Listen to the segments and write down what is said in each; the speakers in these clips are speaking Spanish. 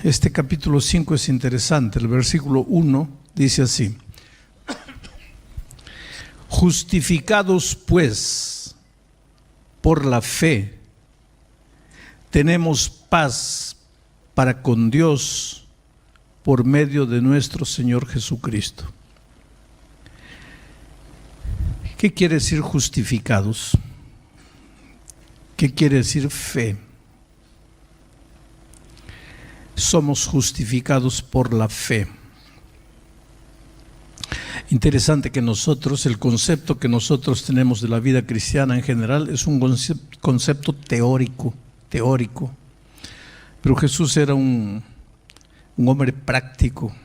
Este capítulo 5 es interesante. El versículo 1 dice así: justificados pues por la fe, tenemos paz para con Dios por medio de nuestro Señor Jesucristo. ¿Qué quiere decir justificados? ¿Qué quiere decir fe? Somos justificados por la fe. Interesante que nosotros, el concepto que nosotros tenemos de la vida cristiana en general es un concepto teórico. Pero Jesús era un hombre práctico.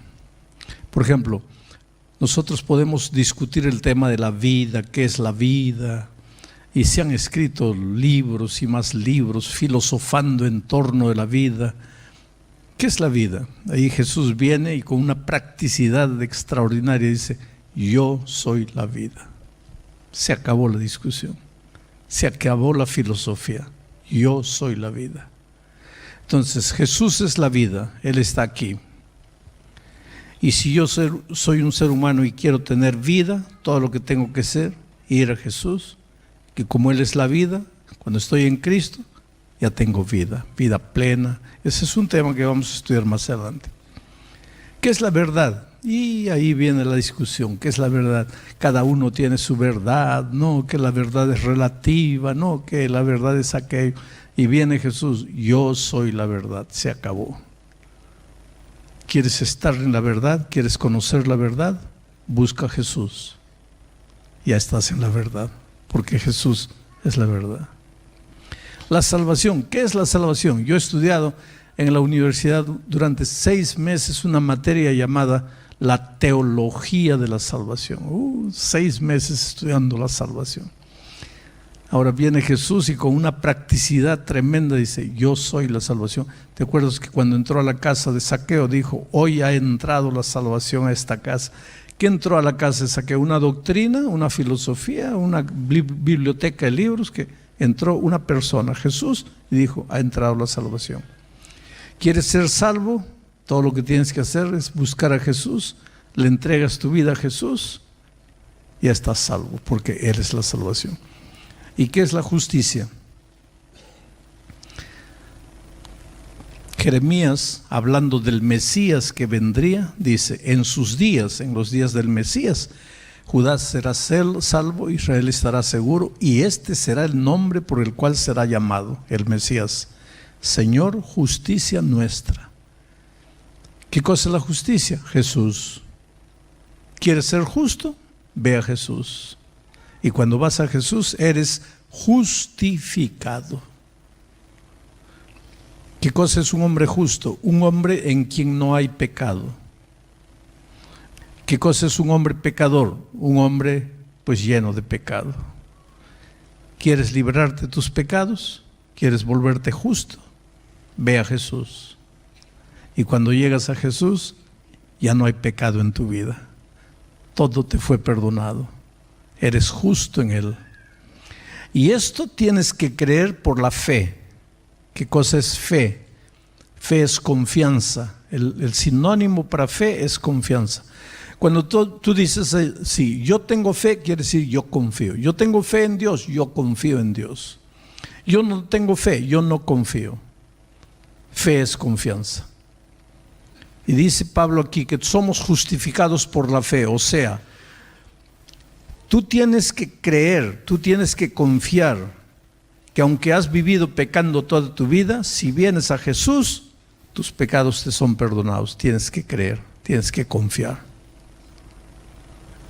Por ejemplo, nosotros podemos discutir el tema de la vida, qué es la vida, y se han escrito libros y más libros filosofando en torno de la vida. ¿Qué es la vida? Ahí Jesús viene y con una practicidad extraordinaria dice: yo soy la vida. Se acabó la discusión, se acabó la filosofía. Yo soy la vida. Entonces Jesús es la vida, Él está aquí. Y si yo soy un ser humano y quiero tener vida, todo lo que tengo que hacer, ir a Jesús, que como Él es la vida, cuando estoy en Cristo, ya tengo vida plena. Ese es un tema que vamos a estudiar más adelante. ¿Qué es la verdad? Y ahí viene la discusión. ¿Qué es la verdad? Cada uno tiene su verdad, no, que la verdad es relativa, no, que la verdad es aquello. Y viene Jesús: yo soy la verdad, se acabó. ¿Quieres estar en la verdad? ¿Quieres conocer la verdad? Busca a Jesús. Ya estás en la verdad, porque Jesús es la verdad. La salvación. ¿Qué es la salvación? Yo he estudiado en la universidad durante 6 meses una materia llamada la teología de la salvación. 6 meses estudiando la salvación. Ahora viene Jesús y con una practicidad tremenda dice: yo soy la salvación. ¿Te acuerdas que cuando entró a la casa de Zaqueo dijo: hoy ha entrado la salvación a esta casa? ¿Qué entró a la casa de Zaqueo? ¿Una doctrina, una filosofía, una biblioteca de libros? Que entró una persona, Jesús, y dijo: ha entrado la salvación. ¿Quieres ser salvo? Todo lo que tienes que hacer es buscar a Jesús, le entregas tu vida a Jesús, y ya estás salvo, porque Él es la salvación. ¿Y qué es la justicia? Jeremías, hablando del Mesías que vendría, dice: en sus días, en los días del Mesías, Judá será salvo, Israel estará seguro, y este será el nombre por el cual será llamado el Mesías: Señor, justicia nuestra. ¿Qué cosa es la justicia? Jesús. ¿Quieres ser justo? Ve a Jesús. Y cuando vas a Jesús eres justificado. ¿Qué cosa es un hombre justo? Un hombre en quien no hay pecado. ¿Qué cosa es un hombre pecador? Un hombre pues lleno de pecado. ¿Quieres librarte de tus pecados? ¿Quieres volverte justo? Ve a Jesús. Y cuando llegas a Jesús, ya no hay pecado en tu vida. Todo te fue perdonado. Eres justo en Él. Y esto tienes que creer por la fe. ¿Qué cosa es fe? Fe es confianza. El sinónimo para fe es confianza. Cuando tú dices: sí, yo tengo fe, quiere decir yo confío. Yo tengo fe en Dios, yo confío en Dios. Yo no tengo fe, yo no confío. Fe es confianza. Y dice Pablo aquí que somos justificados por la fe. O sea, tú tienes que creer, tú tienes que confiar que aunque has vivido pecando toda tu vida, si vienes a Jesús, tus pecados te son perdonados. Tienes que creer, tienes que confiar.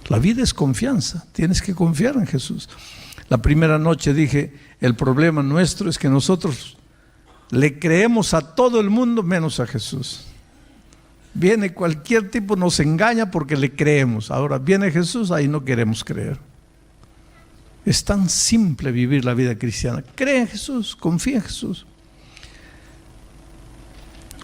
La vida es confianza, tienes que confiar en Jesús. La primera noche dije: el problema nuestro es que nosotros le creemos a todo el mundo menos a Jesús. Viene cualquier tipo, nos engaña porque le creemos. Ahora viene Jesús, ahí no queremos creer. Es tan simple vivir la vida cristiana. Cree en Jesús, confía en Jesús.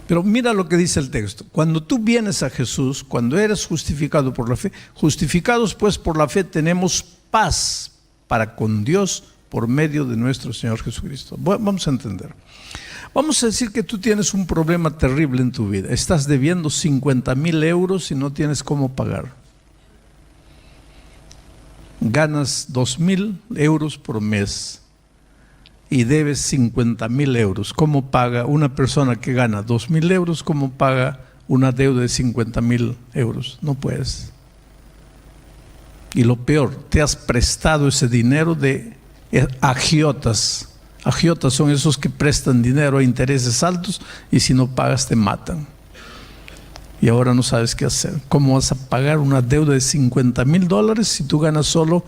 Pero mira lo que dice el texto. Cuando tú vienes a Jesús, cuando eres justificado por la fe, justificados pues por la fe, tenemos paz para con Dios por medio de nuestro Señor Jesucristo. Vamos a entender. Vamos a decir que tú tienes un problema terrible en tu vida. Estás debiendo 50,000 euros y no tienes cómo pagar. Ganas 2,000 euros por mes y debes 50,000 euros. ¿Cómo paga una persona que gana 2,000 euros? ¿Cómo paga una deuda de 50,000 euros? No puedes. Y lo peor, te has prestado ese dinero de agiotas. Agiotas son esos que prestan dinero a intereses altos y si no pagas te matan. Y ahora no sabes qué hacer. ¿Cómo vas a pagar una deuda de 50,000 dólares si tú ganas solo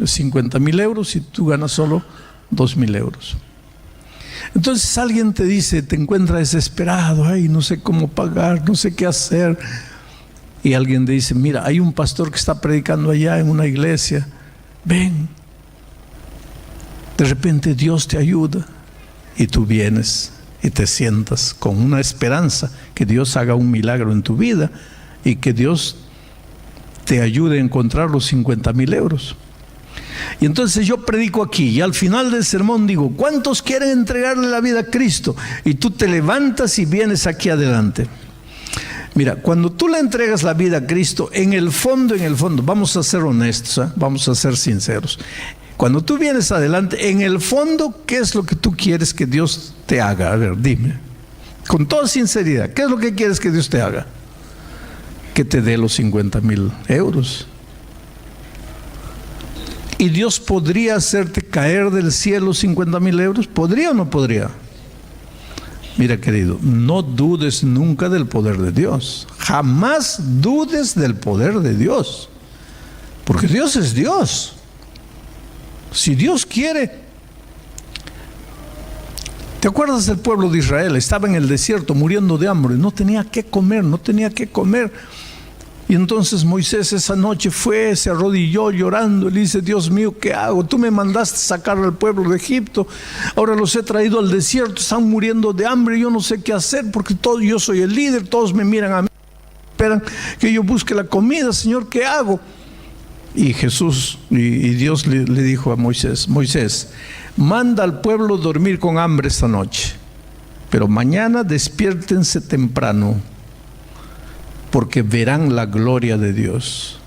50,000 euros y tú ganas solo 2,000 euros? Entonces alguien te dice, te encuentra desesperado, ay, no sé cómo pagar, no sé qué hacer. Y alguien te dice, mira, hay un pastor que está predicando allá en una iglesia, ven. De repente Dios te ayuda y tú vienes y te sientas con una esperanza que Dios haga un milagro en tu vida y que Dios te ayude a encontrar los 50,000 euros. Y entonces yo predico aquí y al final del sermón digo, ¿cuántos quieren entregarle la vida a Cristo? Y tú te levantas y vienes aquí adelante. Mira, cuando tú le entregas la vida a Cristo, en el fondo, vamos a ser honestos, vamos a ser sinceros. Cuando tú vienes adelante, en el fondo, ¿qué es lo que tú quieres que Dios te haga? A ver, dime, con toda sinceridad, ¿qué es lo que quieres que Dios te haga? Que te dé los 50,000 euros. ¿Y Dios podría hacerte caer del cielo 50,000 euros? ¿Podría o no podría? Mira, querido, no dudes nunca del poder de Dios. Jamás dudes del poder de Dios. Porque Dios es Dios. Si Dios quiere. ¿Te acuerdas del pueblo de Israel? Estaba en el desierto muriendo de hambre. No tenía qué comer. Y entonces Moisés esa noche fue, se arrodilló llorando y le dice, Dios mío, ¿qué hago? Tú me mandaste sacar al pueblo de Egipto, ahora los he traído al desierto, están muriendo de hambre, yo no sé qué hacer porque yo soy el líder, todos me miran a mí, esperan que yo busque la comida, Señor, ¿qué hago? Y Dios le dijo a Moisés, Moisés, manda al pueblo dormir con hambre esta noche, pero mañana despiértense temprano, porque verán la gloria de Dios.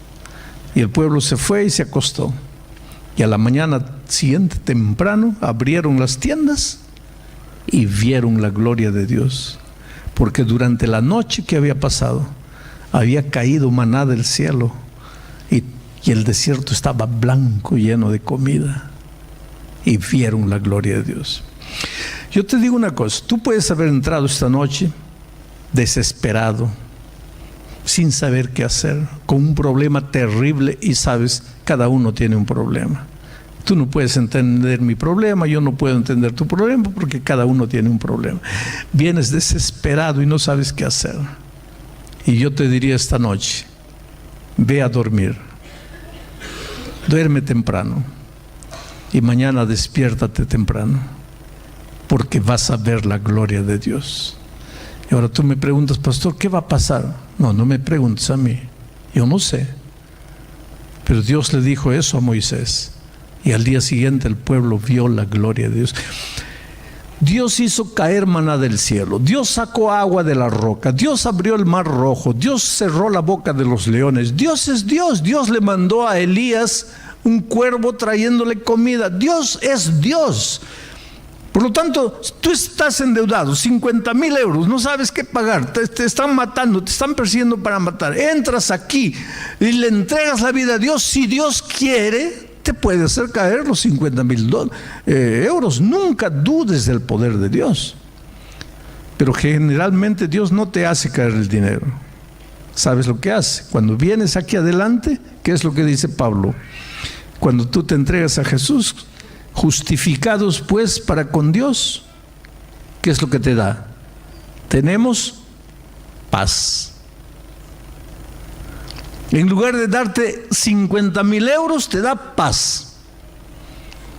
Y el pueblo se fue y se acostó. Y a la mañana siguiente, temprano, abrieron las tiendas y vieron la gloria de Dios. Porque durante la noche que había pasado, había caído maná del cielo y el desierto estaba blanco, lleno de comida. Y vieron la gloria de Dios. Yo te digo una cosa, tú puedes haber entrado esta noche desesperado, sin saber qué hacer, con un problema terrible, y sabes, cada uno tiene un problema. Tú no puedes entender mi problema, yo no puedo entender tu problema, porque cada uno tiene un problema. Vienes desesperado y no sabes qué hacer. Y yo te diría esta noche, ve a dormir, duerme temprano, y mañana despiértate temprano, porque vas a ver la gloria de Dios. Y ahora tú me preguntas, pastor, ¿qué va a pasar? No me preguntes a mí, yo no sé. Pero Dios le dijo eso a Moisés. Y al día siguiente el pueblo vio la gloria de Dios. Dios hizo caer maná del cielo. Dios sacó agua de la roca. Dios abrió el mar rojo. Dios cerró la boca de los leones. Dios es Dios. Dios le mandó a Elías un cuervo trayéndole comida. Dios es Dios. Por lo tanto, tú estás endeudado, 50,000 euros, no sabes qué pagar, te están matando, te están persiguiendo para matar. Entras aquí y le entregas la vida a Dios. Si Dios quiere, te puede hacer caer los 50,000 euros. Nunca dudes del poder de Dios. Pero generalmente Dios no te hace caer el dinero. ¿Sabes lo que hace? Cuando vienes aquí adelante, ¿qué es lo que dice Pablo? Cuando tú te entregas a Jesús, justificados pues para con Dios, ¿qué es lo que te da? Tenemos paz. En lugar de darte 50,000 euros, te da paz.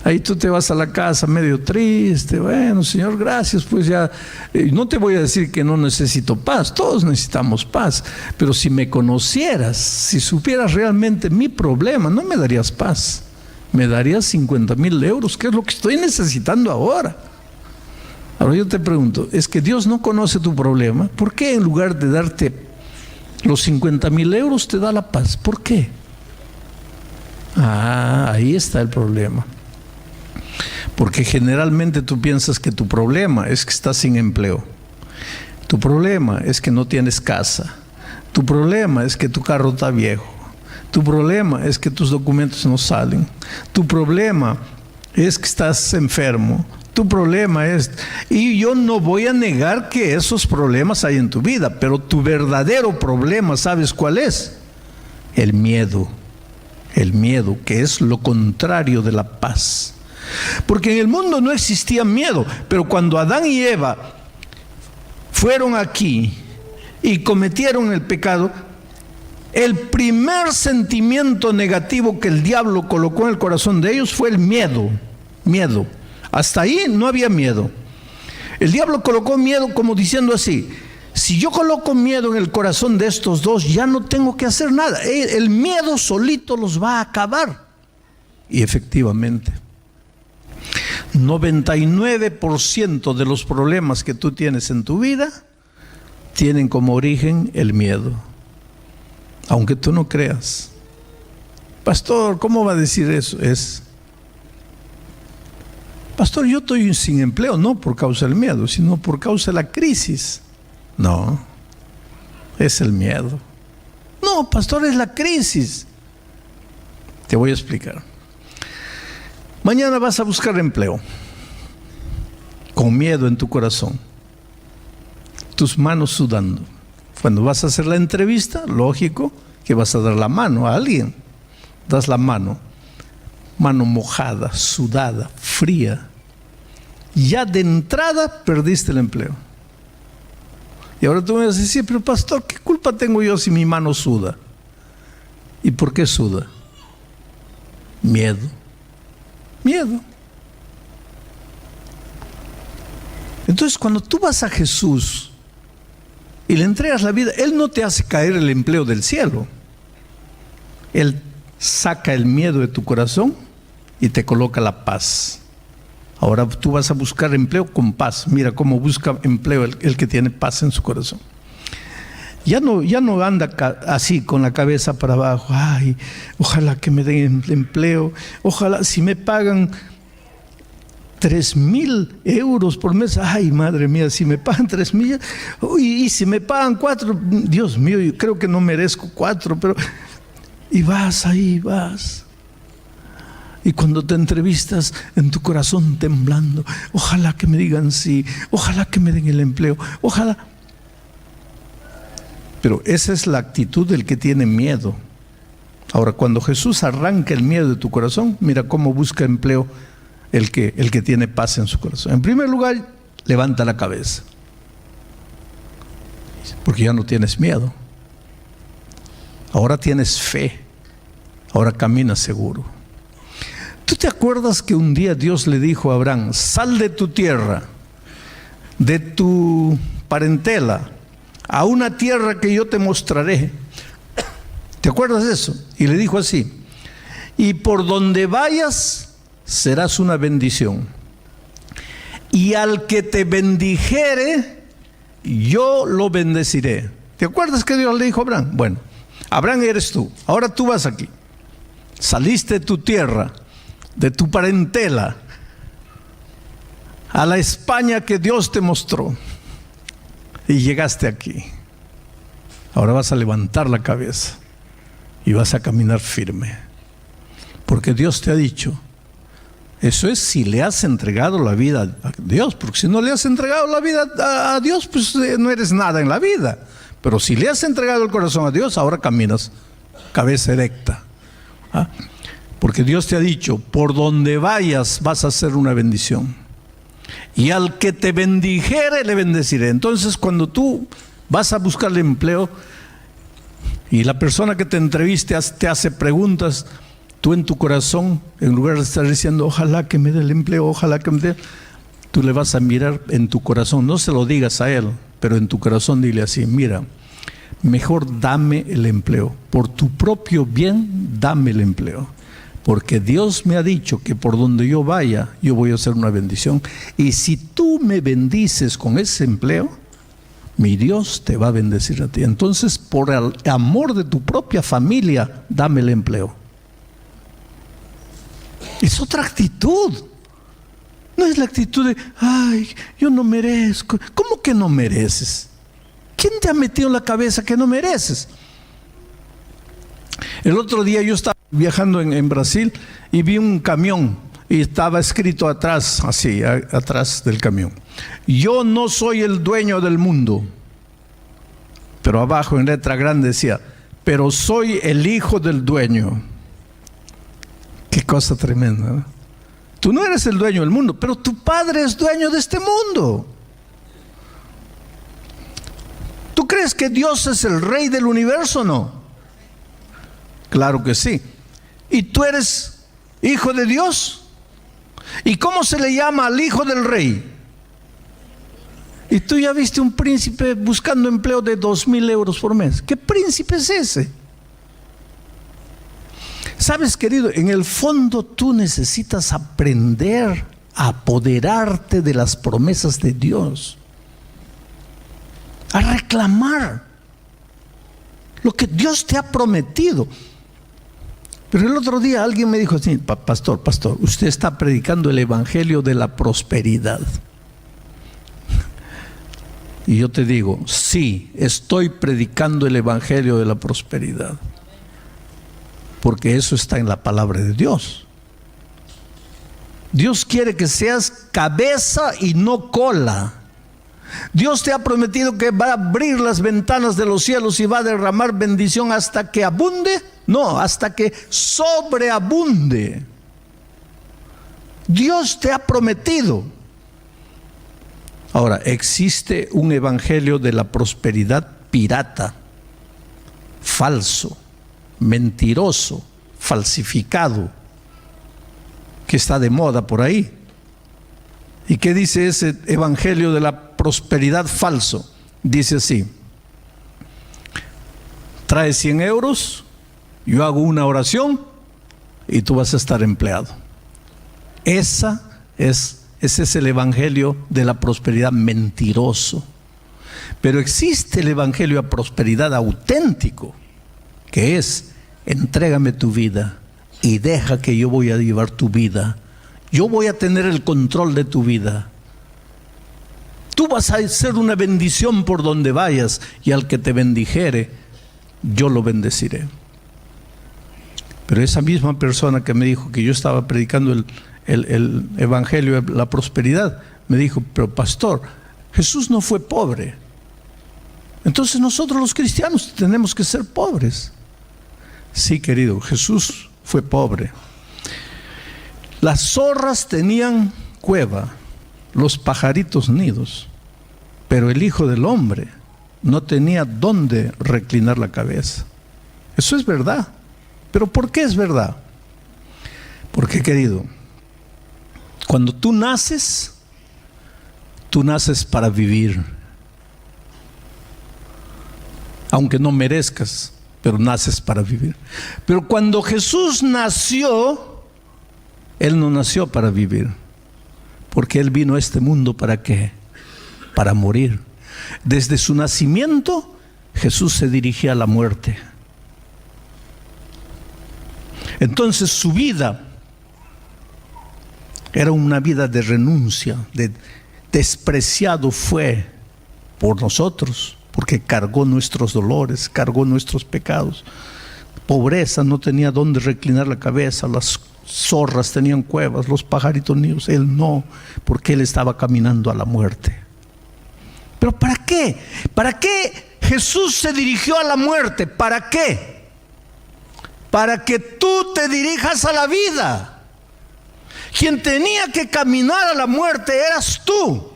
Ahí tú te vas a la casa medio triste, bueno, Señor, gracias, pues ya, no te voy a decir que no necesito paz, todos necesitamos paz, pero si me conocieras, si supieras realmente mi problema, no me darías paz. Me darías 50,000 euros, que es lo que estoy necesitando ahora. Ahora yo te pregunto, ¿es que Dios no conoce tu problema? ¿Por qué en lugar de darte los 50,000 euros te da la paz? ¿Por qué? Ahí está el problema. Porque generalmente tú piensas que tu problema es que estás sin empleo. Tu problema es que no tienes casa. Tu problema es que tu carro está viejo. Tu problema es que tus documentos no salen. Tu problema es que estás enfermo. Tu problema es... Y yo no voy a negar que esos problemas hay en tu vida, pero tu verdadero problema, ¿sabes cuál es? El miedo. El miedo, que es lo contrario de la paz. Porque en el mundo no existía miedo, pero cuando Adán y Eva fueron aquí y cometieron el pecado, el primer sentimiento negativo que el diablo colocó en el corazón de ellos fue el miedo. Miedo. Hasta ahí no había miedo. El diablo colocó miedo como diciendo así: si yo coloco miedo en el corazón de estos dos, ya no tengo que hacer nada. El miedo solito los va a acabar. Y efectivamente, 99% de los problemas que tú tienes en tu vida tienen como origen el miedo. Aunque tú no creas. Pastor, ¿cómo va a decir eso? Pastor, yo estoy sin empleo, no por causa del miedo, sino por causa de la crisis. No, es el miedo. No, pastor, es la crisis. Te voy a explicar. Mañana vas a buscar empleo, con miedo en tu corazón, tus manos sudando. Cuando vas a hacer la entrevista, lógico que vas a dar la mano a alguien. Das la mano mojada, sudada, fría. Ya de entrada perdiste el empleo. Y ahora tú me vas a decir: pero pastor, ¿qué culpa tengo yo si mi mano suda? ¿Y por qué suda? Miedo. Miedo. Entonces, cuando tú vas a Jesús y le entregas la vida, Él no te hace caer el empleo del cielo. Él saca el miedo de tu corazón y te coloca la paz. Ahora tú vas a buscar empleo con paz. Mira cómo busca empleo el que tiene paz en su corazón. Ya no anda así con la cabeza para abajo. Ay, ojalá que me den empleo. Ojalá si me pagan 3,000 euros por mes. Ay, madre mía, si me pagan 3,000. Y si me pagan 4, Dios mío, yo creo que no merezco 4, pero... Y vas ahí, vas. Y cuando te entrevistas, en tu corazón temblando, ojalá que me digan sí, ojalá que me den el empleo, ojalá. Pero esa es la actitud del que tiene miedo. Ahora, cuando Jesús arranca el miedo de tu corazón, mira cómo busca empleo el que tiene paz en su corazón. En primer lugar, levanta la cabeza, porque ya no tienes miedo. Ahora tienes fe, ahora caminas seguro. ¿Tú te acuerdas que un día Dios le dijo a Abraham: sal de tu tierra, de tu parentela, a una tierra que yo te mostraré? ¿Te acuerdas de eso? Y le dijo así: y por donde vayas serás una bendición, y al que te bendijere yo lo bendeciré. ¿Te acuerdas que Dios le dijo a Abraham? Bueno, Abraham eres tú. Ahora tú vas aquí. Saliste de tu tierra, de tu parentela, a la España que Dios te mostró, y llegaste aquí. Ahora vas a levantar la cabeza y vas a caminar firme, porque Dios te ha dicho. Eso es si le has entregado la vida a Dios, porque si no le has entregado la vida a Dios, pues no eres nada en la vida. Pero si le has entregado el corazón a Dios, ahora caminas cabeza erecta. Porque Dios te ha dicho: por donde vayas vas a ser una bendición, y al que te bendijere le bendeciré. Entonces, cuando tú vas a buscar el empleo y la persona que te entreviste te hace preguntas, tú en tu corazón, en lugar de estar diciendo ojalá que me dé el empleo, ojalá que me dé, tú le vas a mirar en tu corazón. No se lo digas a él, pero en tu corazón dile así: mira, mejor dame el empleo, por tu propio bien dame el empleo, porque Dios me ha dicho que por donde yo vaya, yo voy a hacer una bendición. Y si tú me bendices con ese empleo, mi Dios te va a bendecir a ti. Entonces, por el amor de tu propia familia, dame el empleo. Es otra actitud. No es la actitud de, ay, yo no merezco. ¿Cómo que no mereces? ¿Quién te ha metido en la cabeza que no mereces? El otro día yo estaba viajando en Brasil y vi un camión y estaba escrito atrás, así, atrás del camión: yo no soy el dueño del mundo. Pero abajo en letra grande decía: pero soy el hijo del dueño. Qué cosa tremenda, ¿no? Tú no eres el dueño del mundo, pero tu padre es dueño de este mundo. ¿Tú crees que Dios es el rey del universo o no? Claro que sí. ¿Y tú eres hijo de Dios? ¿Y cómo se le llama al hijo del rey? Y tú ya viste un príncipe buscando empleo de 2,000 euros por mes. ¿Qué príncipe es ese? Sabes, querido, en el fondo tú necesitas aprender a apoderarte de las promesas de Dios, a reclamar lo que Dios te ha prometido. Pero el otro día alguien me dijo así: pastor, usted está predicando el evangelio de la prosperidad. Y yo te digo, sí, estoy predicando el evangelio de la prosperidad, porque eso está en la palabra de Dios. Dios quiere que seas cabeza y no cola. Dios te ha prometido que va a abrir las ventanas de los cielos y va a derramar bendición hasta que abunde. No, hasta que sobreabunde. Dios te ha prometido. Ahora, existe un evangelio de la prosperidad pirata, falso, mentiroso, falsificado, que está de moda por ahí. ¿Y qué dice ese evangelio de la prosperidad falso? Dice así: trae 100 euros, yo hago una oración y tú vas a estar empleado. Ese es el evangelio de la prosperidad mentiroso. Pero existe el evangelio de prosperidad auténtico, que es: entrégame tu vida y deja que yo voy a llevar tu vida. Yo voy a tener el control de tu vida. Tú vas a ser una bendición por donde vayas, y al que te bendijere, yo lo bendeciré. Pero esa misma persona que me dijo que yo estaba predicando el evangelio de la prosperidad, me dijo: pero pastor, Jesús no fue pobre. Entonces nosotros los cristianos tenemos que ser pobres. Sí, querido, Jesús fue pobre. Las zorras tenían cueva, los pajaritos nidos, pero el Hijo del Hombre no tenía dónde reclinar la cabeza. Eso es verdad. ¿Pero por qué es verdad? Porque, querido, cuando tú naces para vivir. Aunque no merezcas, pero naces para vivir. Pero cuando Jesús nació, Él no nació para vivir, porque Él vino a este mundo ¿para qué? Para morir. Desde su nacimiento, Jesús se dirigía a la muerte. Entonces su vida era una vida de renuncia, despreciado fue por nosotros, porque cargó nuestros dolores, cargó nuestros pecados. Pobreza, no tenía dónde reclinar la cabeza, las zorras tenían cuevas, los pajaritos nidos, Él no, porque Él estaba caminando a la muerte. ¿Pero para qué? ¿Para qué Jesús se dirigió a la muerte? ¿Para qué? Para que tú te dirijas a la vida. Quien tenía que caminar a la muerte eras tú.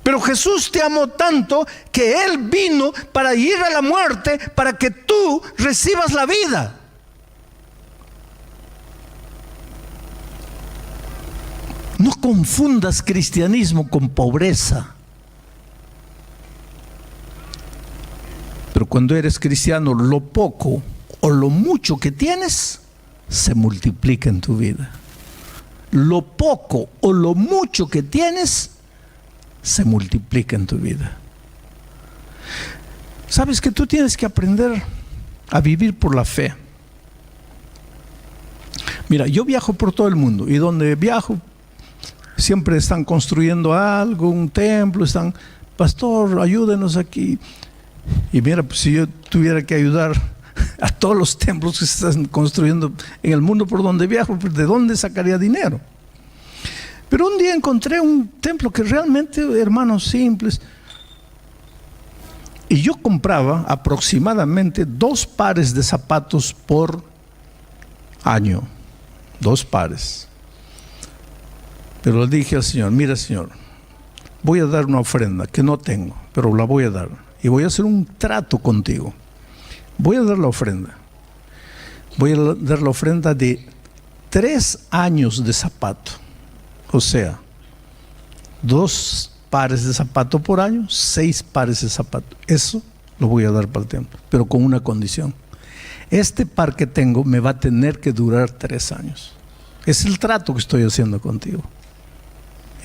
Pero Jesús te amó tanto que Él vino para ir a la muerte, para que tú recibas la vida. No confundas cristianismo con pobreza. Pero cuando eres cristiano, lo poco o lo mucho que tienes, se multiplica en tu vida. Lo poco o lo mucho que tienes se multiplica en tu vida. Sabes que tú tienes que aprender a vivir por la fe. Mira, yo viajo por todo el mundo y donde viajo siempre están construyendo algo, un templo, están, pastor, ayúdenos aquí. Y mira, pues si yo tuviera que ayudar a todos los templos que se están construyendo en el mundo por donde viajo, pues ¿de dónde sacaría dinero? Pero un día encontré un templo que realmente, hermanos, simples. Y yo compraba aproximadamente 2 pares de zapatos por año. 2 pares. Pero le dije al Señor, mira Señor, voy a dar una ofrenda que no tengo, pero la voy a dar. Y voy a hacer un trato contigo. Voy a dar la ofrenda. Voy a dar la ofrenda de 3 años de zapato. O sea, 2 pares de zapato por año, 6 pares de zapato. Eso lo voy a dar para el templo, pero con una condición. Este par que tengo me va a tener que durar 3 años. Es el trato que estoy haciendo contigo.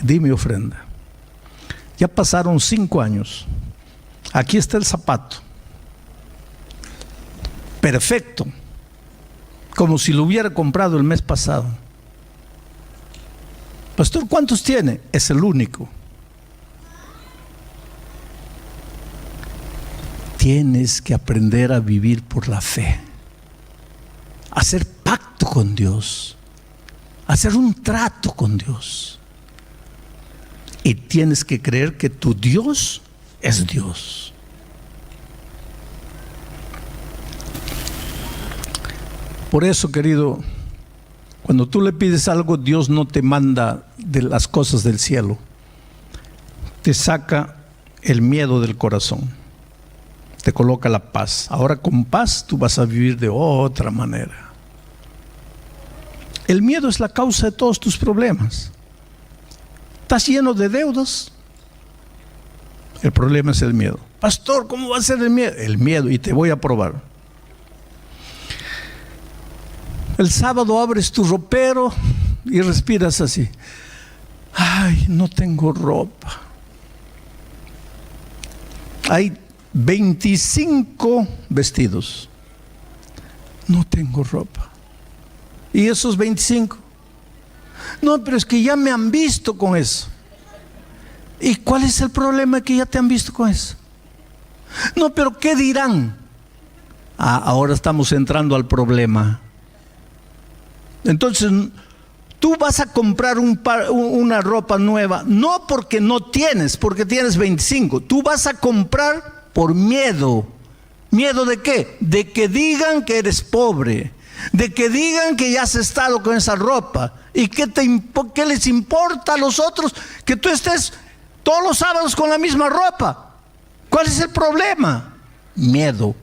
Di mi ofrenda. Ya pasaron 5 años. Aquí está el zapato. Perfecto. Como si lo hubiera comprado el mes pasado. Pastor, ¿cuántos tiene? Es el único. Tienes que aprender a vivir por la fe. Hacer pacto con Dios. Hacer un trato con Dios. Y tienes que creer que tu Dios es Dios. Por eso, querido, cuando tú le pides algo, Dios no te manda de las cosas del cielo. Te saca el miedo del corazón. Te coloca la paz. Ahora con paz tú vas a vivir de otra manera. El miedo es la causa de todos tus problemas. ¿Estás lleno de deudas? El problema es el miedo. Pastor, ¿cómo va a ser el miedo? El miedo, y te voy a probar. El sábado abres tu ropero y respiras así. Ay, no tengo ropa. Hay 25 vestidos. No tengo ropa. ¿Y esos 25? No, pero es que ya me han visto con eso. ¿Y cuál es el problema que ya te han visto con eso? No, pero ¿qué dirán? Ahora estamos entrando al problema. Entonces, tú vas a comprar una ropa nueva, no porque no tienes, porque tienes 25. Tú vas a comprar por miedo. ¿Miedo de qué? De que digan que eres pobre. De que digan que ya has estado con esa ropa. ¿Y qué les importa a los otros que tú estés todos los sábados con la misma ropa? ¿Cuál es el problema? Miedo.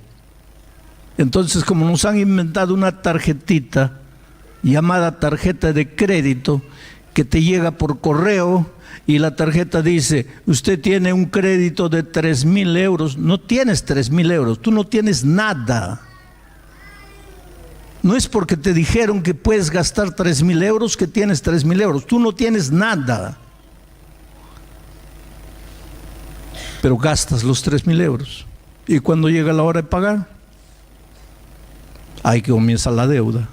Entonces, como nos han inventado una tarjetita llamada tarjeta de crédito que te llega por correo y la tarjeta dice, usted tiene un crédito de 3,000 euros. No tienes 3,000 euros, tú no tienes nada. No es porque te dijeron que puedes gastar 3,000 euros que tienes 3,000 euros. Tú no tienes nada. Pero gastas los 3,000 euros. Y cuando llega la hora de pagar, ahí que comienza la deuda.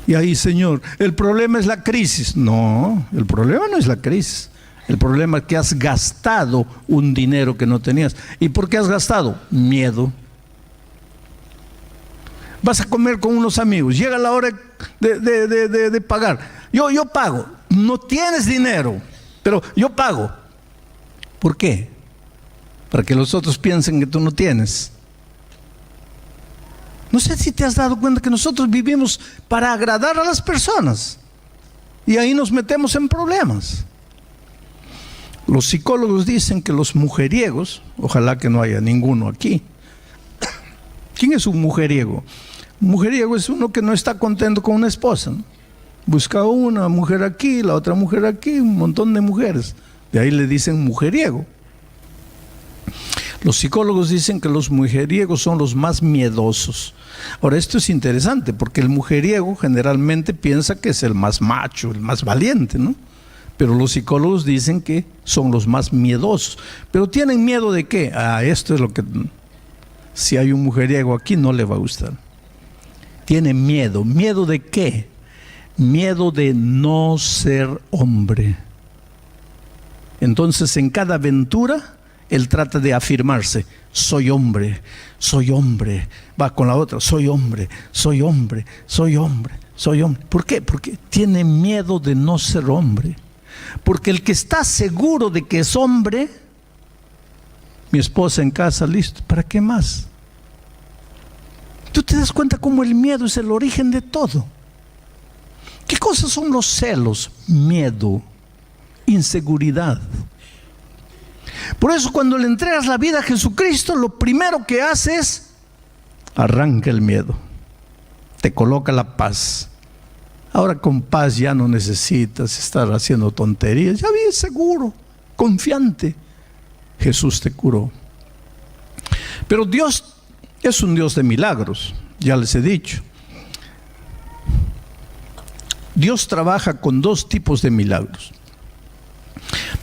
Y ahí, Señor, el problema es la crisis. No, el problema no es la crisis. El problema es que has gastado un dinero que no tenías. ¿Y por qué has gastado? Miedo. Vas a comer con unos amigos, llega la hora de pagar. Yo pago. No tienes dinero, pero yo pago. ¿Por qué? Para que los otros piensen que tú no tienes. No sé si te has dado cuenta que nosotros vivimos para agradar a las personas. Y ahí nos metemos en problemas. Los psicólogos dicen que los mujeriegos, ojalá que no haya ninguno aquí. ¿Quién es un mujeriego? Un mujeriego es uno que no está contento con una esposa, ¿no? Busca una mujer aquí, la otra mujer aquí, un montón de mujeres. De ahí le dicen mujeriego. Los psicólogos dicen que los mujeriegos son los más miedosos. Ahora, esto es interesante porque el mujeriego generalmente piensa que es el más macho, el más valiente, ¿no? Pero los psicólogos dicen que son los más miedosos. ¿Pero tienen miedo de qué? Esto es lo que, si hay un mujeriego aquí, no le va a gustar. Tienen miedo. ¿Miedo de qué? Miedo de no ser hombre. Entonces, en cada aventura, él trata de afirmarse: soy hombre, soy hombre. Va con la otra: soy hombre, soy hombre, soy hombre, soy hombre. ¿Por qué? Porque tiene miedo de no ser hombre. Porque el que está seguro de que es hombre, mi esposa en casa, listo, ¿para qué más? Tú te das cuenta cómo el miedo es el origen de todo. ¿Qué cosas son los celos? Miedo, inseguridad. Por eso, cuando le entregas la vida a Jesucristo, lo primero que hace es arranca el miedo, te coloca la paz. Ahora con paz ya no necesitas estar haciendo tonterías, ya vives seguro, confiante. Jesús te curó. Pero Dios es un Dios de milagros, ya les he dicho. Dios trabaja con dos tipos de milagros: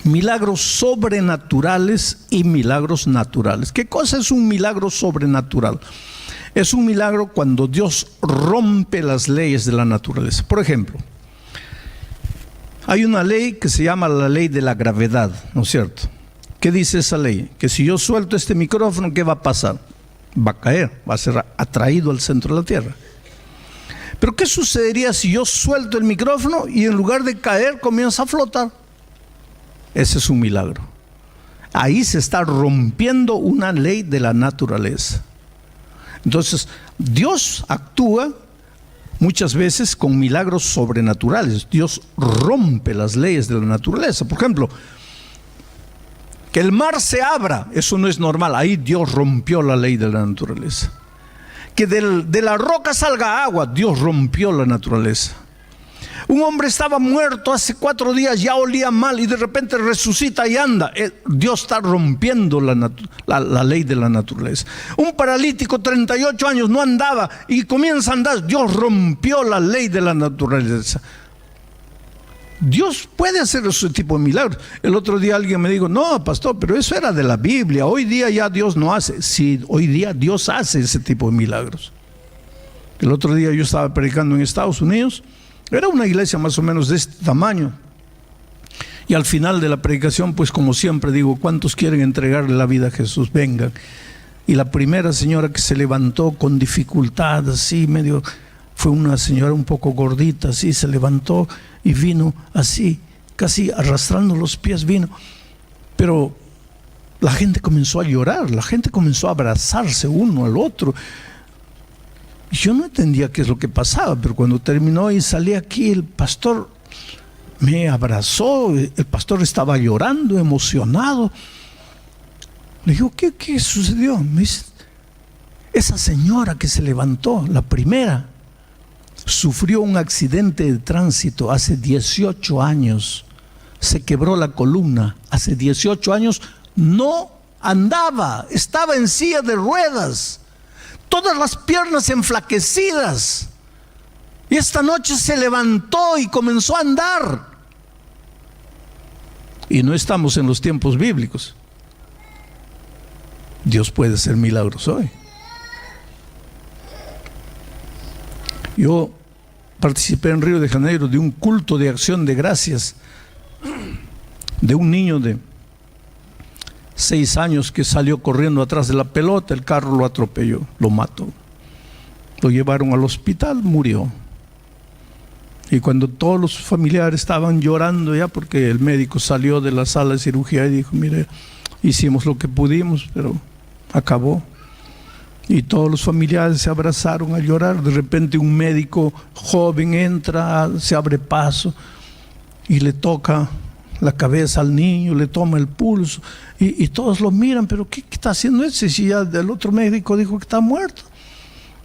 milagros sobrenaturales y milagros naturales. ¿Qué cosa es un milagro sobrenatural? Es un milagro cuando Dios rompe las leyes de la naturaleza. Por ejemplo, hay una ley que se llama la ley de la gravedad, ¿no es cierto? ¿Qué dice esa ley? Que si yo suelto este micrófono, ¿qué va a pasar? Va a caer, va a ser atraído al centro de la tierra. Pero ¿qué sucedería si yo suelto el micrófono y en lugar de caer comienza a flotar? Ese es un milagro. Ahí se está rompiendo una ley de la naturaleza. Entonces, Dios actúa muchas veces con milagros sobrenaturales. Dios rompe las leyes de la naturaleza. Por ejemplo, que el mar se abra, eso no es normal. Ahí Dios rompió la ley de la naturaleza. Que de la roca salga agua, Dios rompió la naturaleza. Un hombre estaba muerto hace 4 días, ya olía mal y de repente resucita y anda. Dios está rompiendo la ley de la naturaleza. Un paralítico 38 años no andaba y comienza a andar. Dios rompió la ley de la naturaleza. Dios puede hacer ese tipo de milagros. El otro día alguien me dijo: no, pastor, pero eso era de la Biblia. Hoy día ya Dios no hace. Sí, hoy día Dios hace ese tipo de milagros. El otro día yo estaba predicando en Estados Unidos. Era una iglesia más o menos de este tamaño. Y al final de la predicación, pues como siempre digo: ¿cuántos quieren entregarle la vida a Jesús? Vengan. Y la primera señora que se levantó con dificultad, así medio, fue una señora un poco gordita, así, se levantó y vino así, casi arrastrando los pies vino. Pero la gente comenzó a llorar, la gente comenzó a abrazarse uno al otro. Yo no entendía qué es lo que pasaba, pero cuando terminó y salí aquí, el pastor me abrazó, el pastor estaba llorando, emocionado. Le digo: ¿qué sucedió? Me dice: esa señora que se levantó, la primera, sufrió un accidente de tránsito hace 18 años. Se quebró la columna. Hace 18 años no andaba, estaba en silla de ruedas. Todas las piernas enflaquecidas. Y esta noche se levantó y comenzó a andar. Y no estamos en los tiempos bíblicos. Dios puede hacer milagros hoy. Yo participé en Río de Janeiro de un culto de acción de gracias de un niño de 6 años que salió corriendo atrás de la pelota. El carro lo atropelló, lo mató. Lo llevaron al hospital, murió. Y cuando todos los familiares estaban llorando ya porque el médico salió de la sala de cirugía y dijo: mire, hicimos lo que pudimos, pero acabó. Y todos los familiares se abrazaron a llorar. De repente un médico joven entra, se abre paso y le toca la cabeza al niño, le toma el pulso y todos lo miran: pero ¿qué está haciendo ese? Si ya el otro médico dijo que está muerto.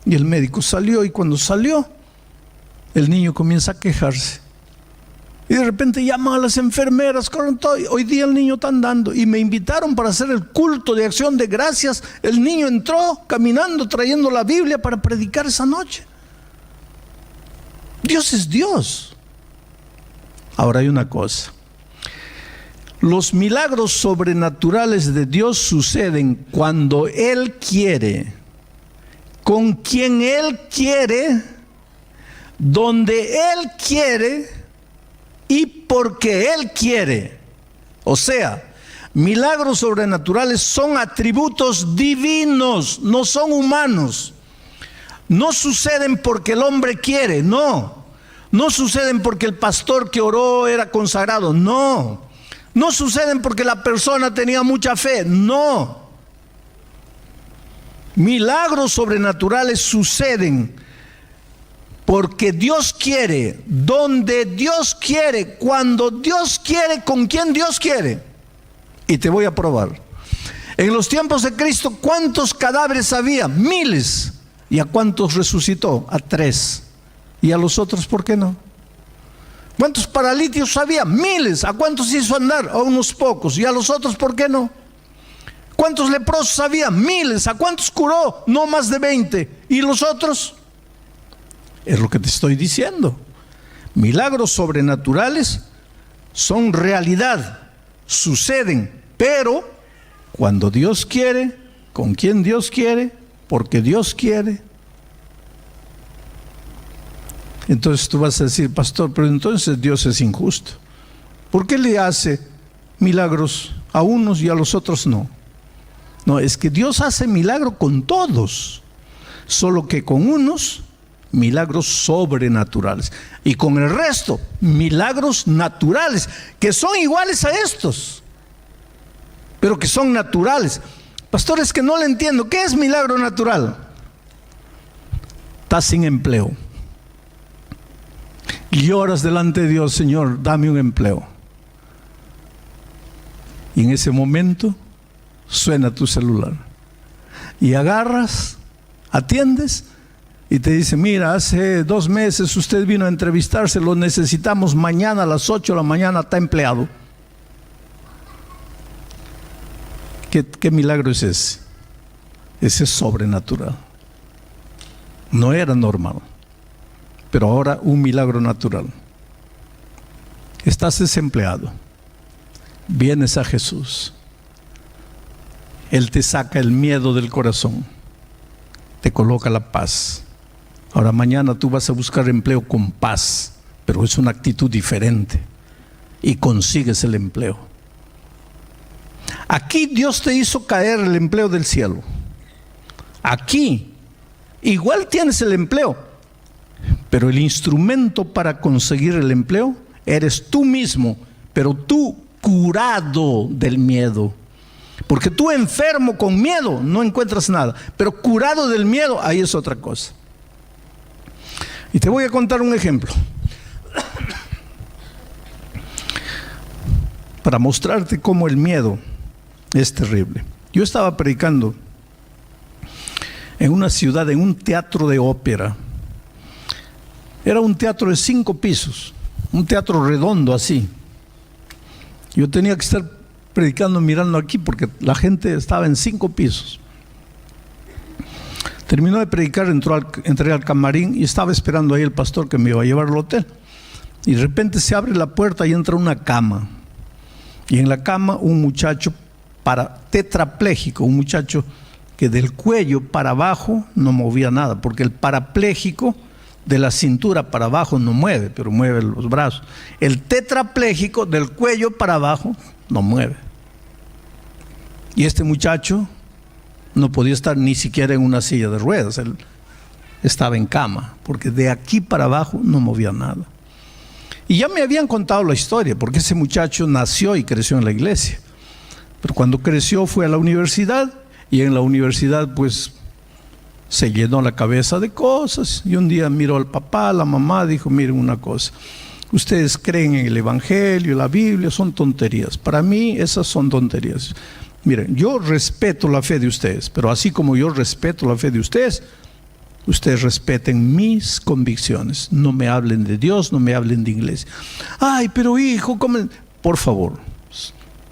Y el médico salió, y cuando salió, el niño comienza a quejarse. Y de repente llaman a las enfermeras, corren todo. Hoy día el niño está andando. Y me invitaron para hacer el culto de acción de gracias. El niño entró caminando, trayendo la Biblia para predicar esa noche. Dios es Dios. Ahora hay una cosa. Los milagros sobrenaturales de Dios suceden cuando Él quiere, con quien Él quiere, donde Él quiere y porque Él quiere. O sea, milagros sobrenaturales son atributos divinos, no son humanos. No suceden porque el hombre quiere, no. No suceden porque el pastor que oró era consagrado, no. No suceden porque la persona tenía mucha fe, no. Milagros sobrenaturales suceden porque Dios quiere, donde Dios quiere, cuando Dios quiere, con quien Dios quiere. Y te voy a probar. En los tiempos de Cristo, ¿cuántos cadáveres había? Miles. ¿Y a cuántos resucitó? A 3. ¿Y a los otros por qué no? ¿Cuántos paralíticos había? Miles. ¿A cuántos hizo andar? A unos pocos. ¿Y a los otros por qué no? ¿Cuántos leprosos había? Miles. ¿A cuántos curó? No más de 20. ¿Y los otros? Es lo que te estoy diciendo. Milagros sobrenaturales son realidad, suceden, pero cuando Dios quiere, con quien Dios quiere, porque Dios quiere. Entonces tú vas a decir, pastor, pero entonces Dios es injusto. ¿Por qué le hace milagros a unos y a los otros no? No, es que Dios hace milagro con todos, solo que con unos milagros sobrenaturales y con el resto milagros naturales que son iguales a estos, pero que son naturales. Pastor, es que no le entiendo. ¿Qué es milagro natural? Estás sin empleo y lloras delante de Dios, Señor, dame un empleo. Y en ese momento suena tu celular y agarras, atiendes y te dice, mira, hace 2 meses usted vino a entrevistarse, lo necesitamos mañana a las 8 de la mañana, está empleado. ¿Qué milagro es ese? Ese es sobrenatural. No era normal, pero ahora un milagro natural. Estás desempleado, vienes a Jesús, Él te saca el miedo del corazón, te coloca la paz. Ahora mañana tú vas a buscar empleo con paz, pero es una actitud diferente y consigues el empleo. Aquí Dios te hizo caer el empleo del cielo. Aquí igual tienes el empleo, pero el instrumento para conseguir el empleo eres tú mismo, pero tú curado del miedo. Porque tú enfermo con miedo no encuentras nada, pero curado del miedo, ahí es otra cosa. Y te voy a contar un ejemplo para mostrarte cómo el miedo es terrible. Yo estaba predicando en una ciudad, en un teatro de ópera. Era un teatro de 5 pisos, un teatro redondo así. Yo tenía que estar predicando mirando aquí porque la gente estaba en 5 pisos. Terminó de predicar, entré al camarín y estaba esperando ahí el pastor que me iba a llevar al hotel. Y de repente se abre la puerta y entra una cama. Y en la cama un muchacho tetrapléjico, un muchacho que del cuello para abajo no movía nada, porque el parapléjico de la cintura para abajo no mueve, pero mueve los brazos. El tetrapléjico del cuello para abajo no mueve. Y este muchacho no podía estar ni siquiera en una silla de ruedas, él estaba en cama, porque de aquí para abajo no movía nada. Y ya me habían contado la historia, porque ese muchacho nació y creció en la iglesia. Pero cuando creció fue a la universidad, y en la universidad pues se llenó la cabeza de cosas. Y un día miró al papá, a la mamá, dijo, miren una cosa, ustedes creen en el evangelio, la Biblia, son tonterías. Para mí esas son tonterías. Miren, yo respeto la fe de ustedes, pero así como yo respeto la fe de ustedes, Ustedes respeten mis convicciones. No me hablen de Dios, no me hablen de iglesia. Ay, pero hijo, ¿cómo? Por favor.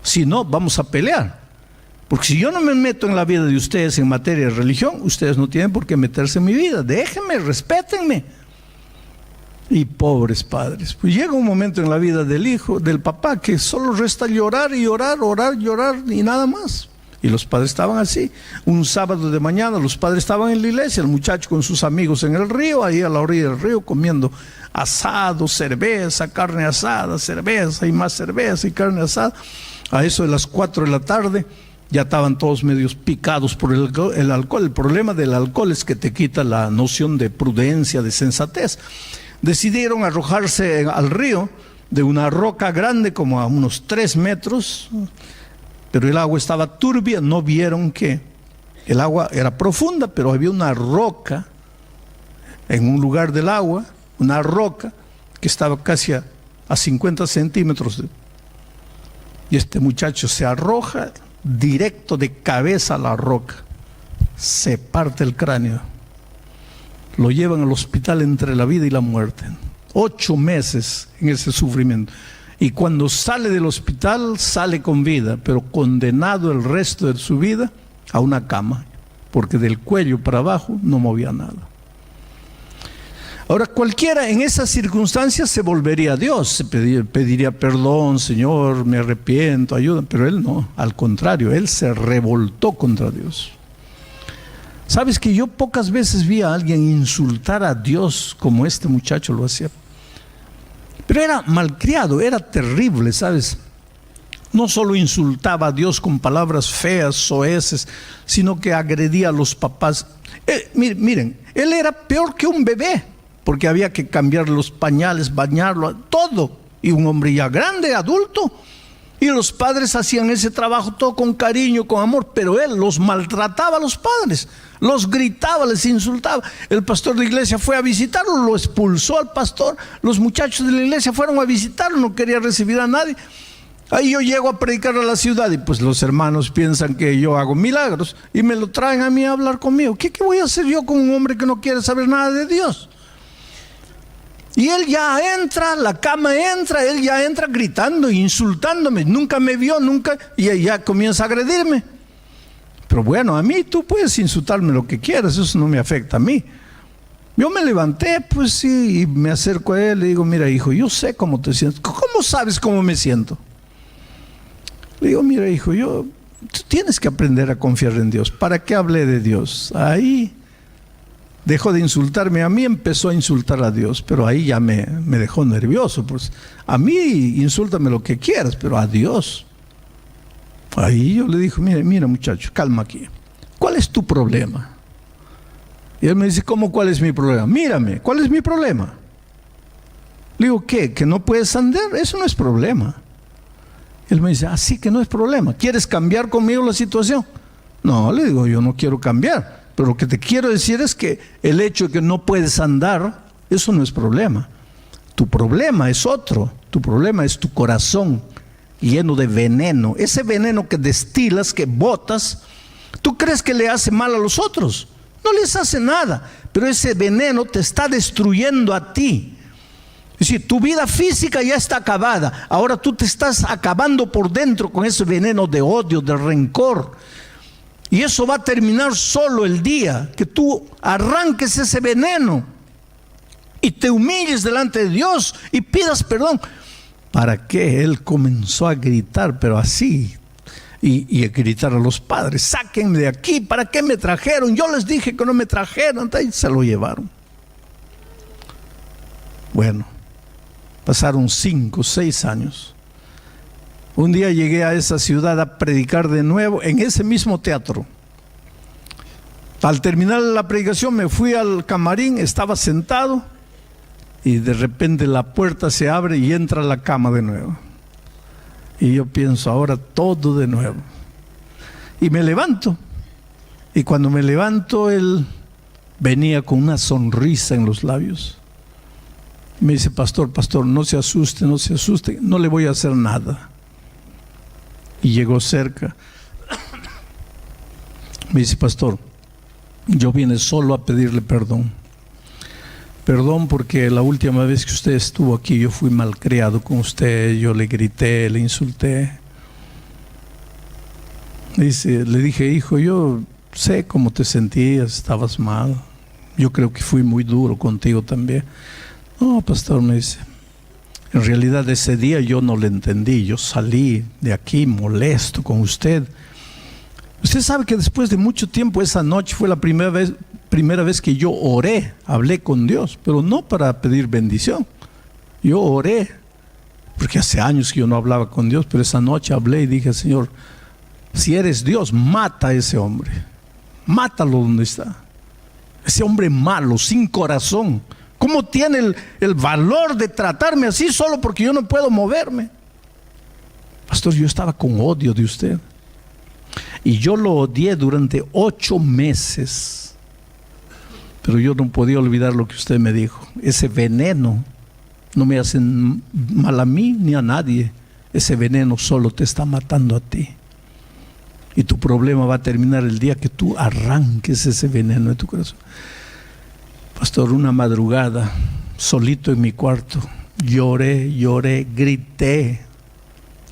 Si no, vamos a pelear. Porque si yo no me meto en la vida de ustedes en materia de religión, ustedes no tienen por qué meterse en mi vida. Déjenme, respétenme. Y pobres padres. Pues llega un momento en la vida del hijo, del papá, que solo resta llorar y llorar, orar, llorar y nada más. Y los padres estaban así. Un sábado de mañana los padres estaban en la iglesia, el muchacho con sus amigos en el río, ahí a la orilla del río comiendo asado, cerveza, carne asada, cerveza y más cerveza y carne asada. A eso de las 4 de la tarde ya estaban todos medios picados por el alcohol. El problema del alcohol es que te quita la noción de prudencia, de sensatez. Decidieron arrojarse al río de una roca grande como a unos 3 metros, pero el agua estaba turbia, no vieron que el agua era profunda, pero había una roca en un lugar del agua, una roca que estaba casi a 50 centímetros. Y este muchacho se arroja directo de cabeza a la roca, se parte el cráneo, lo llevan al hospital entre la vida y la muerte, 8 meses en ese sufrimiento. Y cuando sale del hospital, sale con vida, pero condenado el resto de su vida a una cama, porque del cuello para abajo no movía nada. Ahora, cualquiera en esas circunstancias se volvería a Dios, se pediría perdón, Señor, me arrepiento, ayuda, pero él no, al contrario, él se revoltó contra Dios. ¿Sabes que yo pocas veces vi a alguien insultar a Dios como este muchacho lo hacía? Pero era malcriado, era terrible, ¿sabes? No solo insultaba a Dios con palabras feas, soeces, sino que agredía a los papás. Miren, él era peor que un bebé, porque había que cambiar los pañales, bañarlo, todo. Y un hombre ya grande, adulto. Y los padres hacían ese trabajo todo con cariño, con amor, pero él los maltrataba a los padres, los gritaba, les insultaba. El pastor de la iglesia fue a visitarlo, lo expulsó al pastor. Los muchachos de la iglesia fueron a visitarlo, no quería recibir a nadie. Ahí yo llego a predicar a la ciudad y pues los hermanos piensan que yo hago milagros y me lo traen a mí a hablar conmigo. ¿Qué voy a hacer yo con un hombre que no quiere saber nada de Dios? Y él ya entra, la cama entra, él ya entra gritando, insultándome, nunca me vio, nunca, y ya comienza a agredirme. Pero bueno, a mí tú puedes insultarme lo que quieras, eso no me afecta a mí. Yo me levanté, pues sí, y me acerco a él, le digo, mira hijo, yo sé cómo te sientes. ¿Cómo sabes cómo me siento? Le digo, mira hijo, tú tienes que aprender a confiar en Dios. ¿Para qué hablé de Dios? Ahí dejó de insultarme a mí, empezó a insultar a Dios, pero ahí ya me dejó nervioso. Pues a mí insúltame lo que quieras, pero a Dios. Ahí yo le dije, mira muchacho, calma aquí. ¿Cuál es tu problema? Y él me dice, ¿cómo cuál es mi problema? Mírame, ¿cuál es mi problema? Le digo, ¿qué? ¿Que no puedes andar? Eso no es problema. Él me dice, sí que no es problema. ¿Quieres cambiar conmigo la situación? No, le digo, yo no quiero cambiar. Pero lo que te quiero decir es que el hecho de que no puedes andar, eso no es problema. Tu problema es otro. Tu problema es tu corazón lleno de veneno. Ese veneno que destilas, que botas, ¿tú crees que le hace mal a los otros? No les hace nada, pero ese veneno te está destruyendo a ti. Es decir, tu vida física ya está acabada. Ahora tú te estás acabando por dentro con ese veneno de odio, de rencor. Y eso va a terminar solo el día que tú arranques ese veneno y te humilles delante de Dios y pidas perdón. ¿Para qué? Él comenzó a gritar, pero así, y a gritar a los padres, sáquenme de aquí, ¿para qué me trajeron? Yo les dije que no me trajeron, y se lo llevaron. Bueno, pasaron 5 o 6 años. Un día llegué a esa ciudad a predicar de nuevo en ese mismo teatro. Al terminar la predicación me fui al camarín, estaba sentado y de repente la puerta se abre y entra a la cama de nuevo. Y yo pienso, ahora todo de nuevo. Y me levanto. Y cuando me levanto, él venía con una sonrisa en los labios. Me dice, pastor, no se asuste, no le voy a hacer nada. Y llegó cerca. Me dice, pastor, Yo vine solo a pedirle perdón. Perdón porque la última vez que usted estuvo aquí yo fui malcriado con usted, yo le grité, le insulté. Le dije, hijo, yo sé cómo te sentías, estabas mal. Yo creo que fui muy duro contigo también. No, pastor, me dice, en realidad ese día yo no le entendí, yo salí de aquí molesto con usted. Usted sabe que después de mucho tiempo, esa noche fue la primera vez que yo oré, hablé con Dios, pero no para pedir bendición. Yo oré, porque hace años que yo no hablaba con Dios, pero esa noche hablé y dije, Señor, si eres Dios, mata a ese hombre, mátalo donde está. Ese hombre malo, sin corazón, ¿cómo tiene el valor de tratarme así solo porque yo no puedo moverme? Pastor, yo estaba con odio de usted. Y yo lo odié durante 8 meses. Pero yo no podía olvidar lo que usted me dijo. Ese veneno no me hace mal a mí ni a nadie. Ese veneno solo te está matando a ti. Y tu problema va a terminar el día que tú arranques ese veneno de tu corazón. Pastor, una madrugada, solito en mi cuarto, lloré, grité.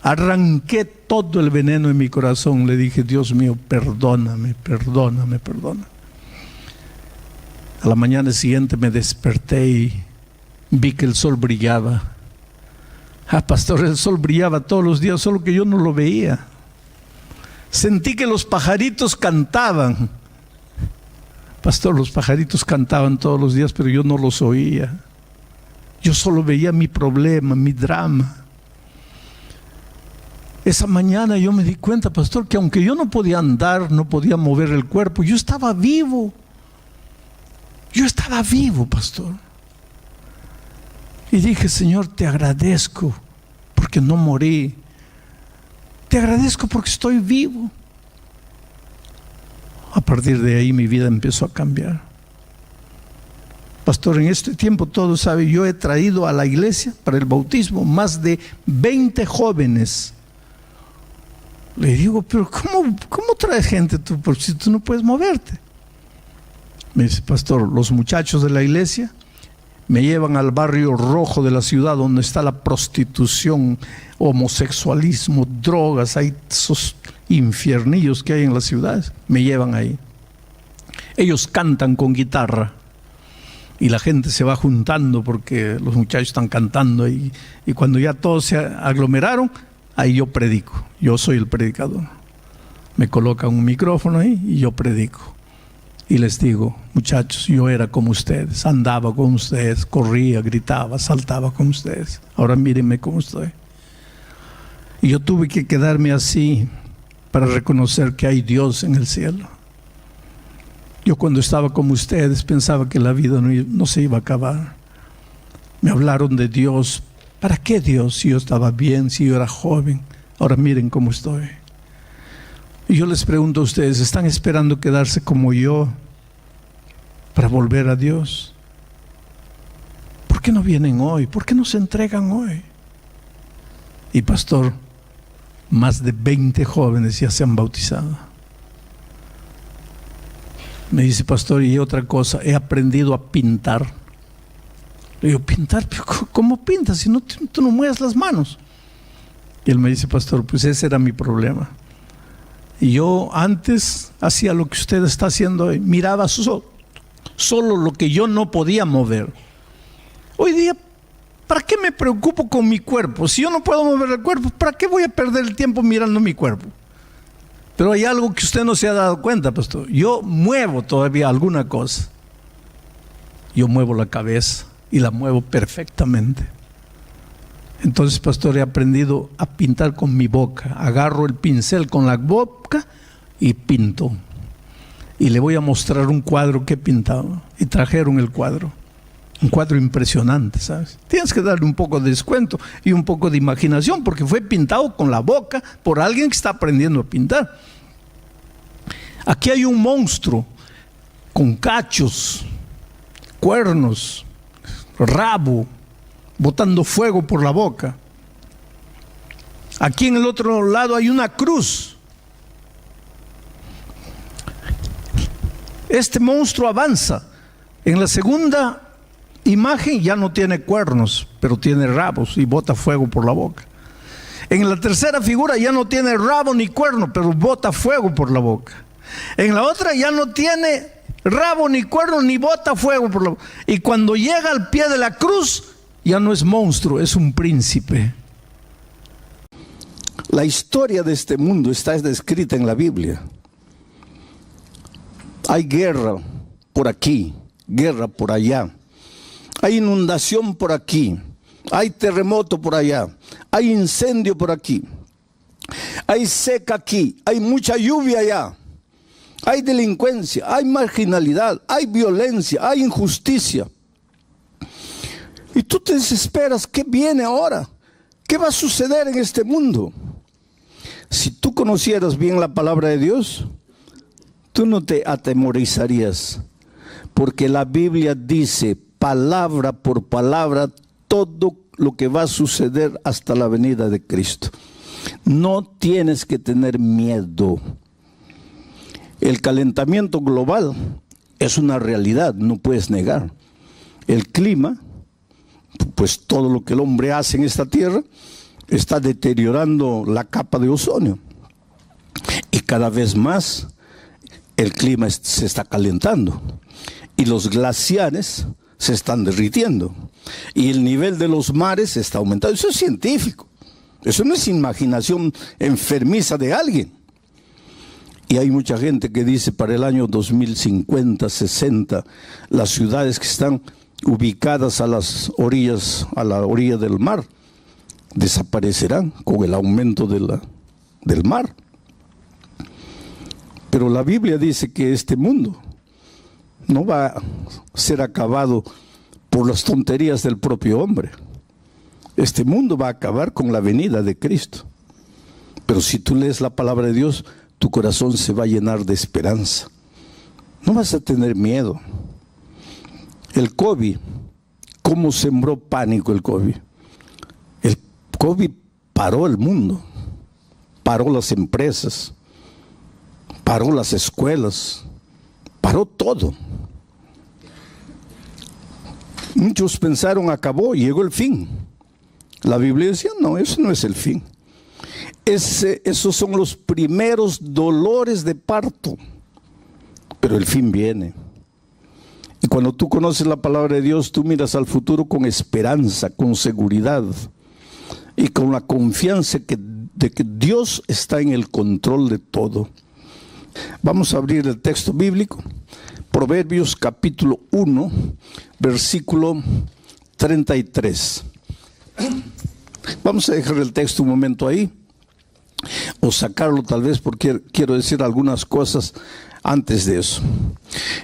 Arranqué todo el veneno en mi corazón. Le dije, Dios mío, perdóname. A la mañana siguiente me desperté y vi que el sol brillaba. Pastor, el sol brillaba todos los días, solo que yo no lo veía. Sentí que los pajaritos cantaban. Pastor, los pajaritos cantaban todos los días, pero yo no los oía. Yo solo veía mi problema, mi drama. Esa mañana yo me di cuenta, pastor, que aunque yo no podía andar, no podía mover el cuerpo, yo estaba vivo. Yo estaba vivo, pastor. Y dije, Señor, te agradezco porque no morí. Te agradezco porque estoy vivo. A partir de ahí mi vida empezó a cambiar. Pastor, en este tiempo, todos saben, yo he traído a la iglesia para el bautismo más de 20 jóvenes. Le digo, pero ¿cómo traes gente tú? Porque si tú no puedes moverte. Me dice, pastor, los muchachos de la iglesia me llevan al barrio rojo de la ciudad donde está la prostitución, homosexualismo, drogas, hay esos infiernillos que hay en las ciudades, me llevan ahí. Ellos cantan con guitarra y la gente se va juntando porque los muchachos están cantando y cuando ya todos se aglomeraron, ahí yo predico, yo soy el predicador. Me colocan un micrófono ahí y yo predico. Y les digo, muchachos, yo era como ustedes, andaba con ustedes, corría, gritaba, saltaba con ustedes. Ahora mírenme cómo estoy. Y yo tuve que quedarme así para reconocer que hay Dios en el cielo. Yo cuando estaba como ustedes pensaba que la vida no se iba a acabar. Me hablaron de Dios. ¿Para qué Dios? Si yo estaba bien, si yo era joven. Ahora miren cómo estoy. Y yo les pregunto a ustedes, ¿están esperando quedarse como yo para volver a Dios? ¿Por qué no vienen hoy? ¿Por qué no se entregan hoy? Y pastor, más de 20 jóvenes ya se han bautizado. Me dice, pastor, y otra cosa, he aprendido a pintar. Le digo, ¿pintar? ¿Pero cómo pintas si tú no mueves las manos? Y él me dice, pastor, pues ese era mi problema. Y yo antes hacía lo que usted está haciendo hoy, miraba solo lo que yo no podía mover. Hoy día, ¿para qué me preocupo con mi cuerpo? Si yo no puedo mover el cuerpo, ¿para qué voy a perder el tiempo mirando mi cuerpo? Pero hay algo que usted no se ha dado cuenta, pastor. Yo muevo todavía alguna cosa. Yo muevo la cabeza y la muevo perfectamente. Entonces, pastor, he aprendido a pintar con mi boca. Agarro el pincel con la boca y pinto. Y le voy a mostrar un cuadro que he pintado. Y trajeron el cuadro. Un cuadro impresionante, ¿sabes? Tienes que darle un poco de descuento y un poco de imaginación porque fue pintado con la boca por alguien que está aprendiendo a pintar. Aquí hay un monstruo con cachos, cuernos, rabo, botando fuego por la boca. Aquí en el otro lado hay una cruz. Este monstruo avanza. En la segunda imagen ya no tiene cuernos, pero tiene rabos y bota fuego por la boca. En la tercera figura ya no tiene rabo ni cuerno, pero bota fuego por la boca. En la otra ya no tiene rabo ni cuerno ni bota fuego por la boca. Y cuando llega al pie de la cruz, ya no es monstruo, es un príncipe. La historia de este mundo está descrita en la Biblia. Hay guerra por aquí, guerra por allá. Hay inundación por aquí, hay terremoto por allá, hay incendio por aquí, hay seca aquí, hay mucha lluvia allá, hay delincuencia, hay marginalidad, hay violencia, hay injusticia. Y tú te desesperas, ¿qué viene ahora? ¿Qué va a suceder en este mundo? Si tú conocieras bien la palabra de Dios, tú no te atemorizarías, porque la Biblia dice palabra por palabra todo lo que va a suceder hasta la venida de Cristo. No tienes que tener miedo. El calentamiento global es una realidad, no puedes negar. El clima, pues todo lo que el hombre hace en esta tierra, está deteriorando la capa de ozono. Y cada vez más el clima se está calentando. Y los glaciares se están derritiendo. Y el nivel de los mares está aumentando. Eso es científico. Eso no es imaginación enfermiza de alguien. Y hay mucha gente que dice para el año 2050, 60, las ciudades que están ubicadas a las orillas, a la orilla del mar, desaparecerán con el aumento del mar. Pero la Biblia dice que este mundo no va a ser acabado por las tonterías del propio hombre. Este mundo va a acabar con la venida de Cristo. Pero si tú lees la palabra de Dios, tu corazón se va a llenar de esperanza. No vas a tener miedo. El COVID, ¿cómo sembró pánico el COVID? El COVID paró el mundo, paró las empresas, paró las escuelas, paró todo. Muchos pensaron acabó, llegó el fin. La Biblia decía, no, eso no es el fin. Esos son los primeros dolores de parto, pero el fin viene. Y cuando tú conoces la palabra de Dios, tú miras al futuro con esperanza, con seguridad y con la confianza de que Dios está en el control de todo. Vamos a abrir el texto bíblico, Proverbios capítulo 1, versículo 33. Vamos a dejar el texto un momento ahí, o sacarlo tal vez porque quiero decir algunas cosas antes de eso.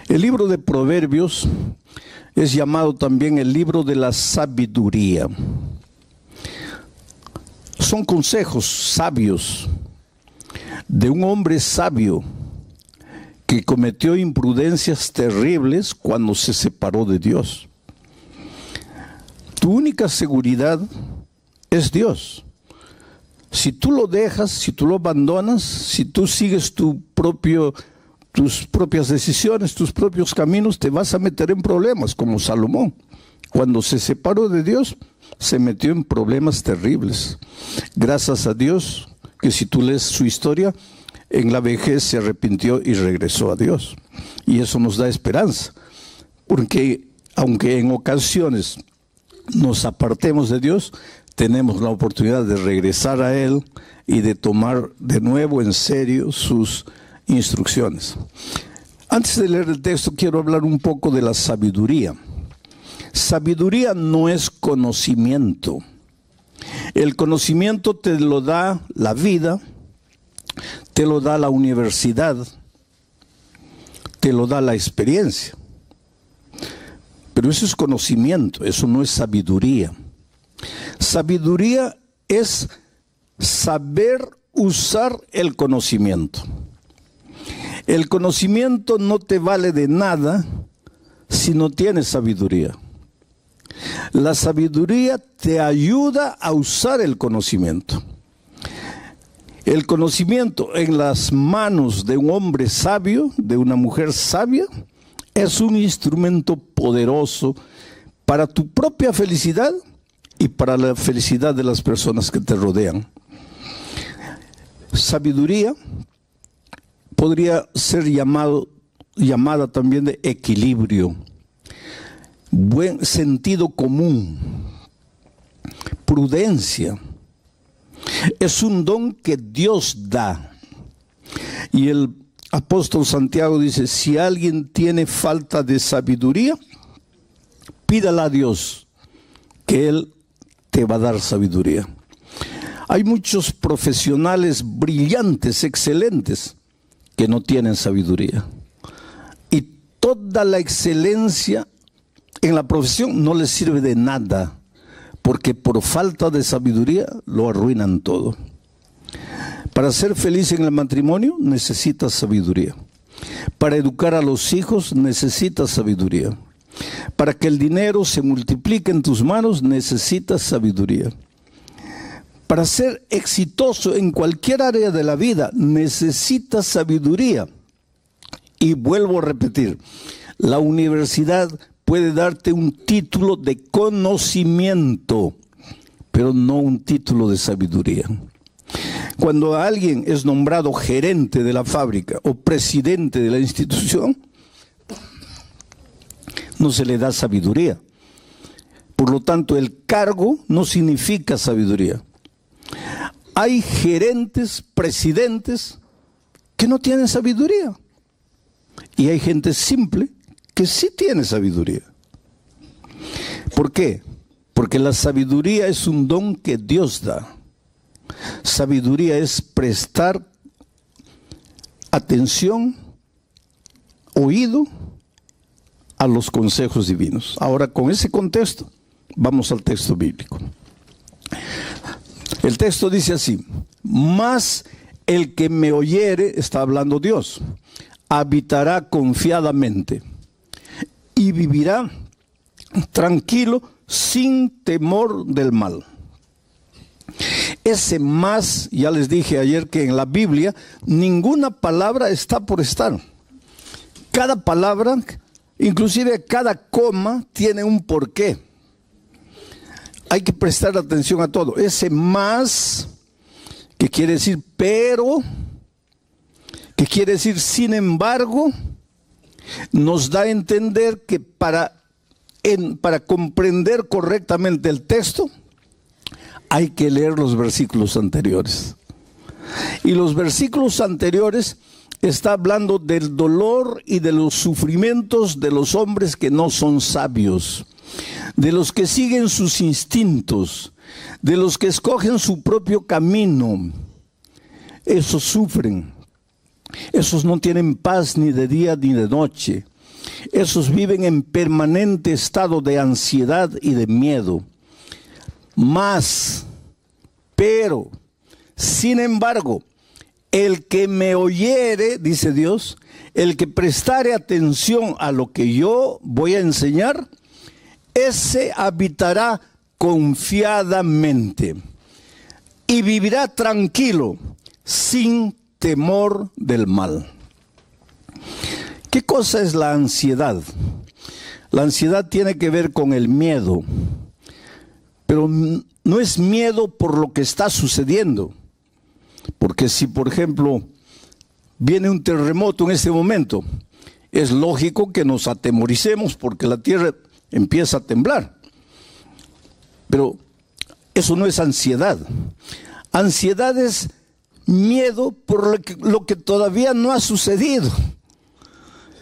El libro de Proverbios es llamado también el libro de la sabiduría. Son consejos sabios de un hombre sabio que cometió imprudencias terribles cuando se separó de Dios. Tu única seguridad es Dios. Si tú lo dejas, si tú lo abandonas, si tú sigues tus propias decisiones, tus propios caminos, te vas a meter en problemas, como Salomón. Cuando se separó de Dios, se metió en problemas terribles. Gracias a Dios, que si tú lees su historia, en la vejez se arrepintió y regresó a Dios. Y eso nos da esperanza, porque aunque en ocasiones nos apartemos de Dios, tenemos la oportunidad de regresar a Él y de tomar de nuevo en serio sus instrucciones. Antes de leer el texto, quiero hablar un poco de la sabiduría. Sabiduría no es conocimiento. El conocimiento te lo da la vida, te lo da la universidad, te lo da la experiencia. Pero eso es conocimiento, eso no es sabiduría. Sabiduría es saber usar el conocimiento. El conocimiento no te vale de nada si no tienes sabiduría. La sabiduría te ayuda a usar el conocimiento. El conocimiento en las manos de un hombre sabio, de una mujer sabia, es un instrumento poderoso para tu propia felicidad y para la felicidad de las personas que te rodean. Sabiduría podría ser llamada también de equilibrio, buen sentido común, prudencia. Es un don que Dios da. Y el apóstol Santiago dice, si alguien tiene falta de sabiduría, pídala a Dios, que Él te va a dar sabiduría. Hay muchos profesionales brillantes, excelentes, que no tienen sabiduría. Y toda la excelencia en la profesión no les sirve de nada, porque por falta de sabiduría lo arruinan todo. Para ser feliz en el matrimonio necesitas sabiduría. Para educar a los hijos necesitas sabiduría. Para que el dinero se multiplique en tus manos necesitas sabiduría. Para ser exitoso en cualquier área de la vida necesitas sabiduría. Y vuelvo a repetir, la universidad puede darte un título de conocimiento, pero no un título de sabiduría. Cuando alguien es nombrado gerente de la fábrica o presidente de la institución, no se le da sabiduría. Por lo tanto, el cargo no significa sabiduría. Hay gerentes, presidentes que no tienen sabiduría. Y hay gente simple que sí tiene sabiduría. ¿Por qué? Porque la sabiduría es un don que Dios da. Sabiduría es prestar atención, oído a los consejos divinos. Ahora, con ese contexto, vamos al texto bíblico. El texto dice así: mas el que me oyere, está hablando Dios, habitará confiadamente y vivirá tranquilo sin temor del mal. Ese más, ya les dije ayer que en la Biblia ninguna palabra está por estar. Cada palabra, inclusive cada coma, tiene un porqué. Hay que prestar atención a todo. Ese más, que quiere decir pero, que quiere decir sin embargo, nos da a entender que para comprender correctamente el texto, hay que leer los versículos anteriores. Y los versículos anteriores está hablando del dolor y de los sufrimientos de los hombres que no son sabios, de los que siguen sus instintos, de los que escogen su propio camino. Esos sufren. Esos no tienen paz ni de día ni de noche. Esos viven en permanente estado de ansiedad y de miedo. Pero, sin embargo, el que me oyere, dice Dios, el que prestare atención a lo que yo voy a enseñar, ese habitará confiadamente y vivirá tranquilo, sin temor del mal. ¿Qué cosa es la ansiedad? La ansiedad tiene que ver con el miedo, pero no es miedo por lo que está sucediendo. Porque si, por ejemplo, viene un terremoto en este momento, es lógico que nos atemoricemos porque la tierra empieza a temblar. Pero eso no es ansiedad. Ansiedad es miedo por lo que todavía no ha sucedido.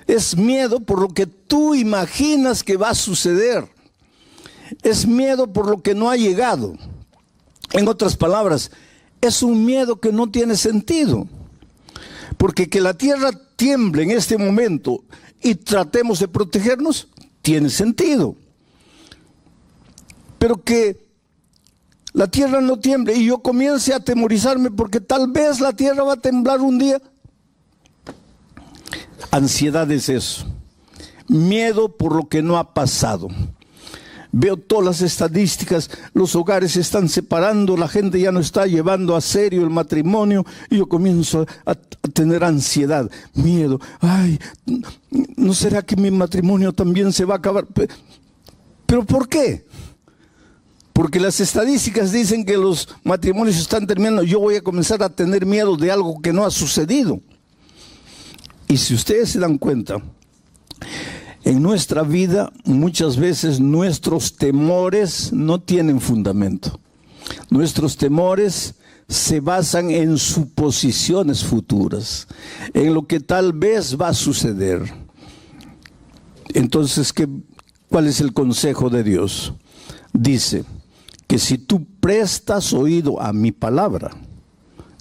Es miedo por lo que tú imaginas que va a suceder. Es miedo por lo que no ha llegado. En otras palabras, es un miedo que no tiene sentido. Porque que la tierra tiemble en este momento y tratemos de protegernos, tiene sentido. Pero que la tierra no tiemble y yo comience a atemorizarme porque tal vez la tierra va a temblar un día. Ansiedad es eso. Miedo por lo que no ha pasado. Veo todas las estadísticas, los hogares se están separando, la gente ya no está llevando a serio el matrimonio y yo comienzo a tener ansiedad, miedo. Ay, ¿no será que mi matrimonio también se va a acabar? ¿Pero por qué? Porque las estadísticas dicen que los matrimonios están terminando. Yo voy a comenzar a tener miedo de algo que no ha sucedido. Y si ustedes se dan cuenta, en nuestra vida muchas veces nuestros temores no tienen fundamento. Nuestros temores se basan en suposiciones futuras, en lo que tal vez va a suceder. Entonces, ¿cuál es el consejo de Dios? Dice que si tú prestas oído a mi palabra,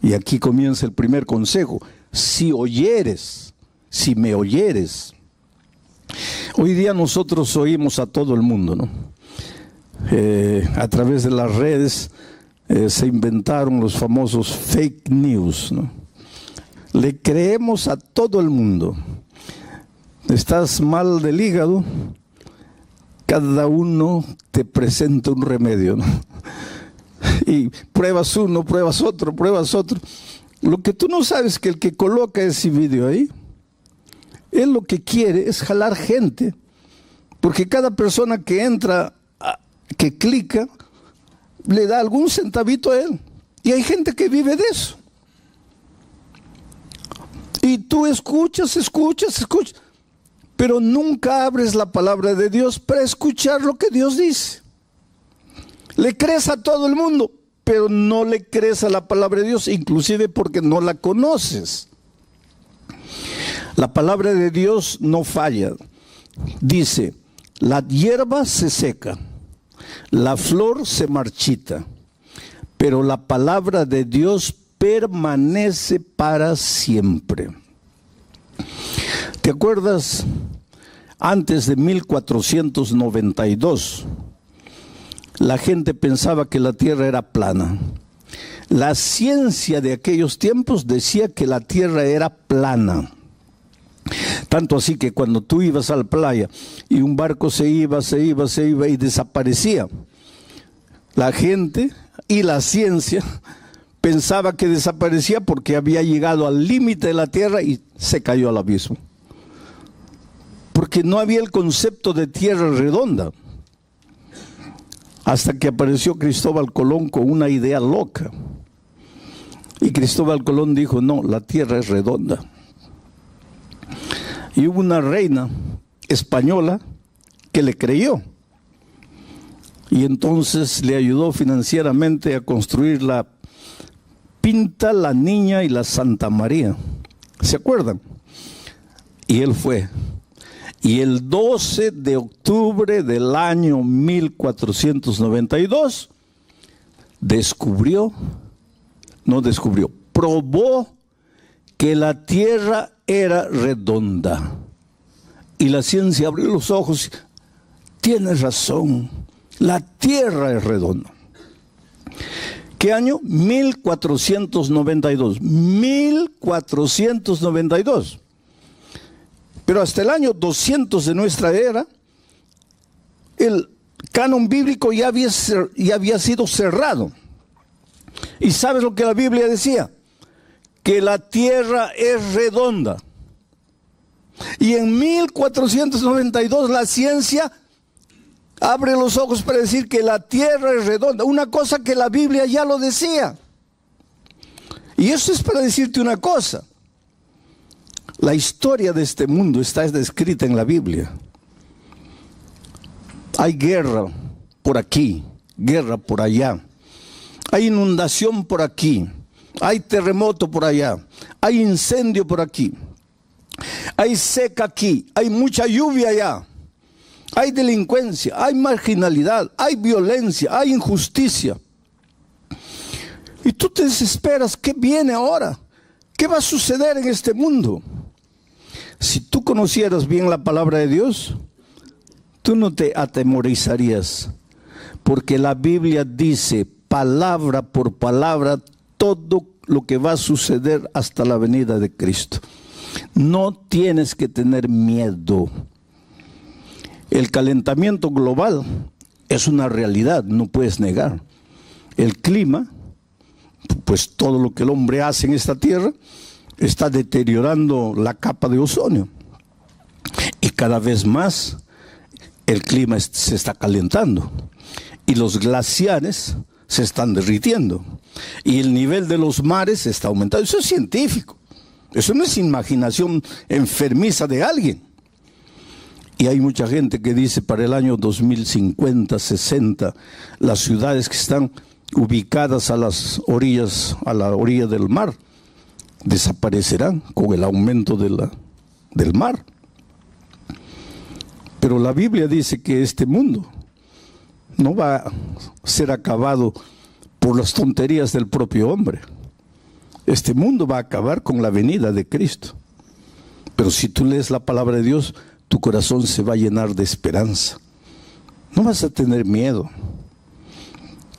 y aquí comienza el primer consejo, si me oyeres. Hoy día nosotros oímos a todo el mundo, ¿no? A través de las redes se inventaron los famosos fake news, ¿no? Le creemos a todo el mundo. Estás mal del hígado, cada uno te presenta un remedio, ¿no? Y pruebas uno, pruebas otro. Lo que tú no sabes es que el que coloca ese video ahí, él lo que quiere es jalar gente, porque cada persona que entra, que clica, le da algún centavito a él. Y hay gente que vive de eso. Y tú escuchas, pero nunca abres la palabra de Dios para escuchar lo que Dios dice. Le crees a todo el mundo, pero no le crees a la palabra de Dios, inclusive porque no la conoces. La palabra de Dios no falla. Dice, la hierba se seca, la flor se marchita, pero la palabra de Dios permanece para siempre. ¿Te acuerdas? Antes de 1492, la gente pensaba que la tierra era plana. La ciencia de aquellos tiempos decía que la tierra era plana. Tanto así que cuando tú ibas a la playa y un barco se iba y desaparecía, la gente y la ciencia pensaba que desaparecía porque había llegado al límite de la tierra y se cayó al abismo. Porque no había el concepto de tierra redonda. Hasta que apareció Cristóbal Colón con una idea loca. Y Cristóbal Colón dijo, no, la tierra es redonda. Y hubo una reina española que le creyó. Y entonces le ayudó financieramente a construir la Pinta, la Niña y la Santa María. ¿Se acuerdan? Y él fue. Y el 12 de octubre del año 1492, probó que la tierra era redonda. Y la ciencia abrió los ojos. Tienes razón, la tierra es redonda. ¿Qué año? 1492. 1492. Pero hasta el año 200 de nuestra era, el canon bíblico ya había sido cerrado. ¿Y sabes lo que la Biblia decía? Que la tierra es redonda. Y en 1492 la ciencia abre los ojos para decir que la tierra es redonda. Una cosa que la Biblia ya lo decía. Y eso es para decirte una cosa. La historia de este mundo está descrita en la Biblia. Hay guerra por aquí, guerra por allá. Hay inundación por aquí. Hay terremoto por allá. Hay incendio por aquí. Hay seca aquí. Hay mucha lluvia allá. Hay delincuencia. Hay marginalidad. Hay violencia. Hay injusticia. Y tú te desesperas. ¿Qué viene ahora? ¿Qué va a suceder en este mundo? Si tú conocieras bien la palabra de Dios, tú no te atemorizarías, porque la Biblia dice palabra por palabra todo lo que va a suceder hasta la venida de Cristo. No tienes que tener miedo. El calentamiento global Es una realidad, no puedes negar. El clima, pues todo lo que el hombre hace en esta tierra, está deteriorando la capa de ozono. Y cada vez más el clima se está calentando. Y los glaciares se están derritiendo. Y el nivel de los mares está aumentando. Eso es científico. Eso no es imaginación enfermiza de alguien. Y hay mucha gente que dice para el año 2050, 60, las ciudades que están ubicadas a las orillas, a la orilla del mar, desaparecerán con el aumento del mar. Pero la Biblia dice que este mundo no va a ser acabado por las tonterías del propio hombre. Este mundo va a acabar con la venida de Cristo. Pero si tú lees la palabra de Dios, tu corazón se va a llenar de esperanza. No vas a tener miedo.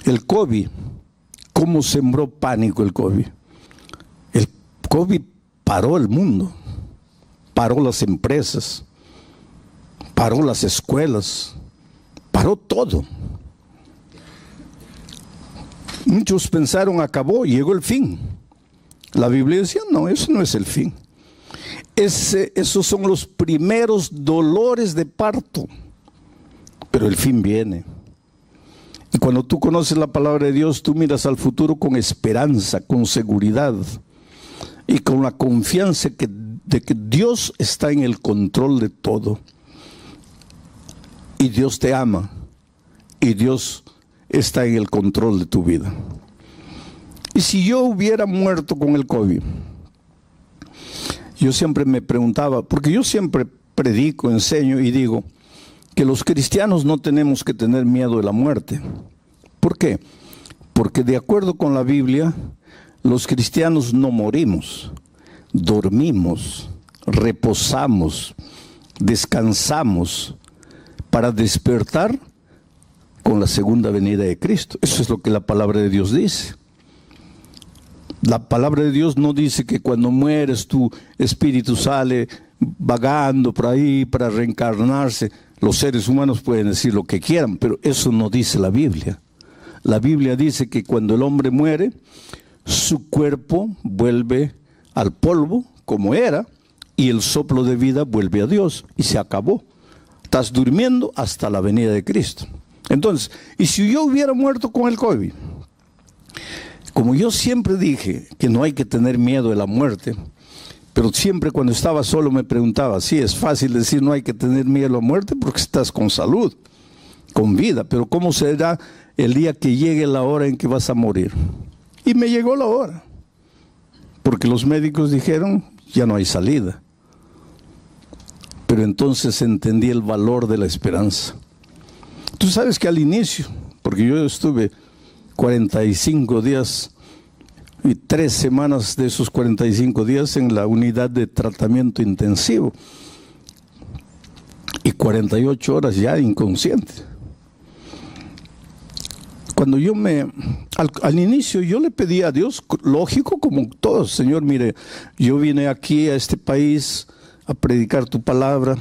El COVID, ¿cómo sembró pánico el COVID? El COVID paró el mundo, paró las empresas, paró las escuelas, paró todo. Muchos pensaron, acabó, llegó el fin. La Biblia decía, no, eso no es el fin. Esos son los primeros dolores de parto, pero el fin viene. Y cuando tú conoces la palabra de Dios, tú miras al futuro con esperanza, con seguridad y con la confianza de que Dios está en el control de todo. Y Dios te ama y Dios está en el control de tu vida. Y si yo hubiera muerto con el COVID, yo siempre me preguntaba, porque yo siempre predico, enseño y digo que los cristianos no tenemos que tener miedo de la muerte. ¿Por qué? Porque de acuerdo con la Biblia, los cristianos no morimos, dormimos, reposamos, descansamos para despertar con la segunda venida de Cristo. Eso es lo que la palabra de Dios dice. La palabra de Dios no dice que cuando mueres tu espíritu sale vagando por ahí para reencarnarse. Los seres humanos pueden decir lo que quieran, pero eso no dice la Biblia. La Biblia dice que cuando el hombre muere, su cuerpo vuelve al polvo como era y el soplo de vida vuelve a Dios y se acabó. Estás durmiendo hasta la venida de Cristo. Entonces, ¿y si yo hubiera muerto con el COVID? Como yo siempre dije que no hay que tener miedo de la muerte, pero siempre cuando estaba solo me preguntaba, sí, es fácil decir no hay que tener miedo a la muerte porque estás con salud, con vida, pero ¿cómo será el día que llegue la hora en que vas a morir? Y me llegó la hora, porque los médicos dijeron, ya no hay salida. Pero entonces entendí el valor de la esperanza. Tú sabes que al inicio, porque yo estuve 45 días y 3 semanas de esos 45 días en la unidad de tratamiento intensivo y 48 horas ya inconsciente. Cuando yo al inicio yo le pedí a Dios, lógico como todos, Señor, mire, yo vine aquí a este país a predicar tu palabra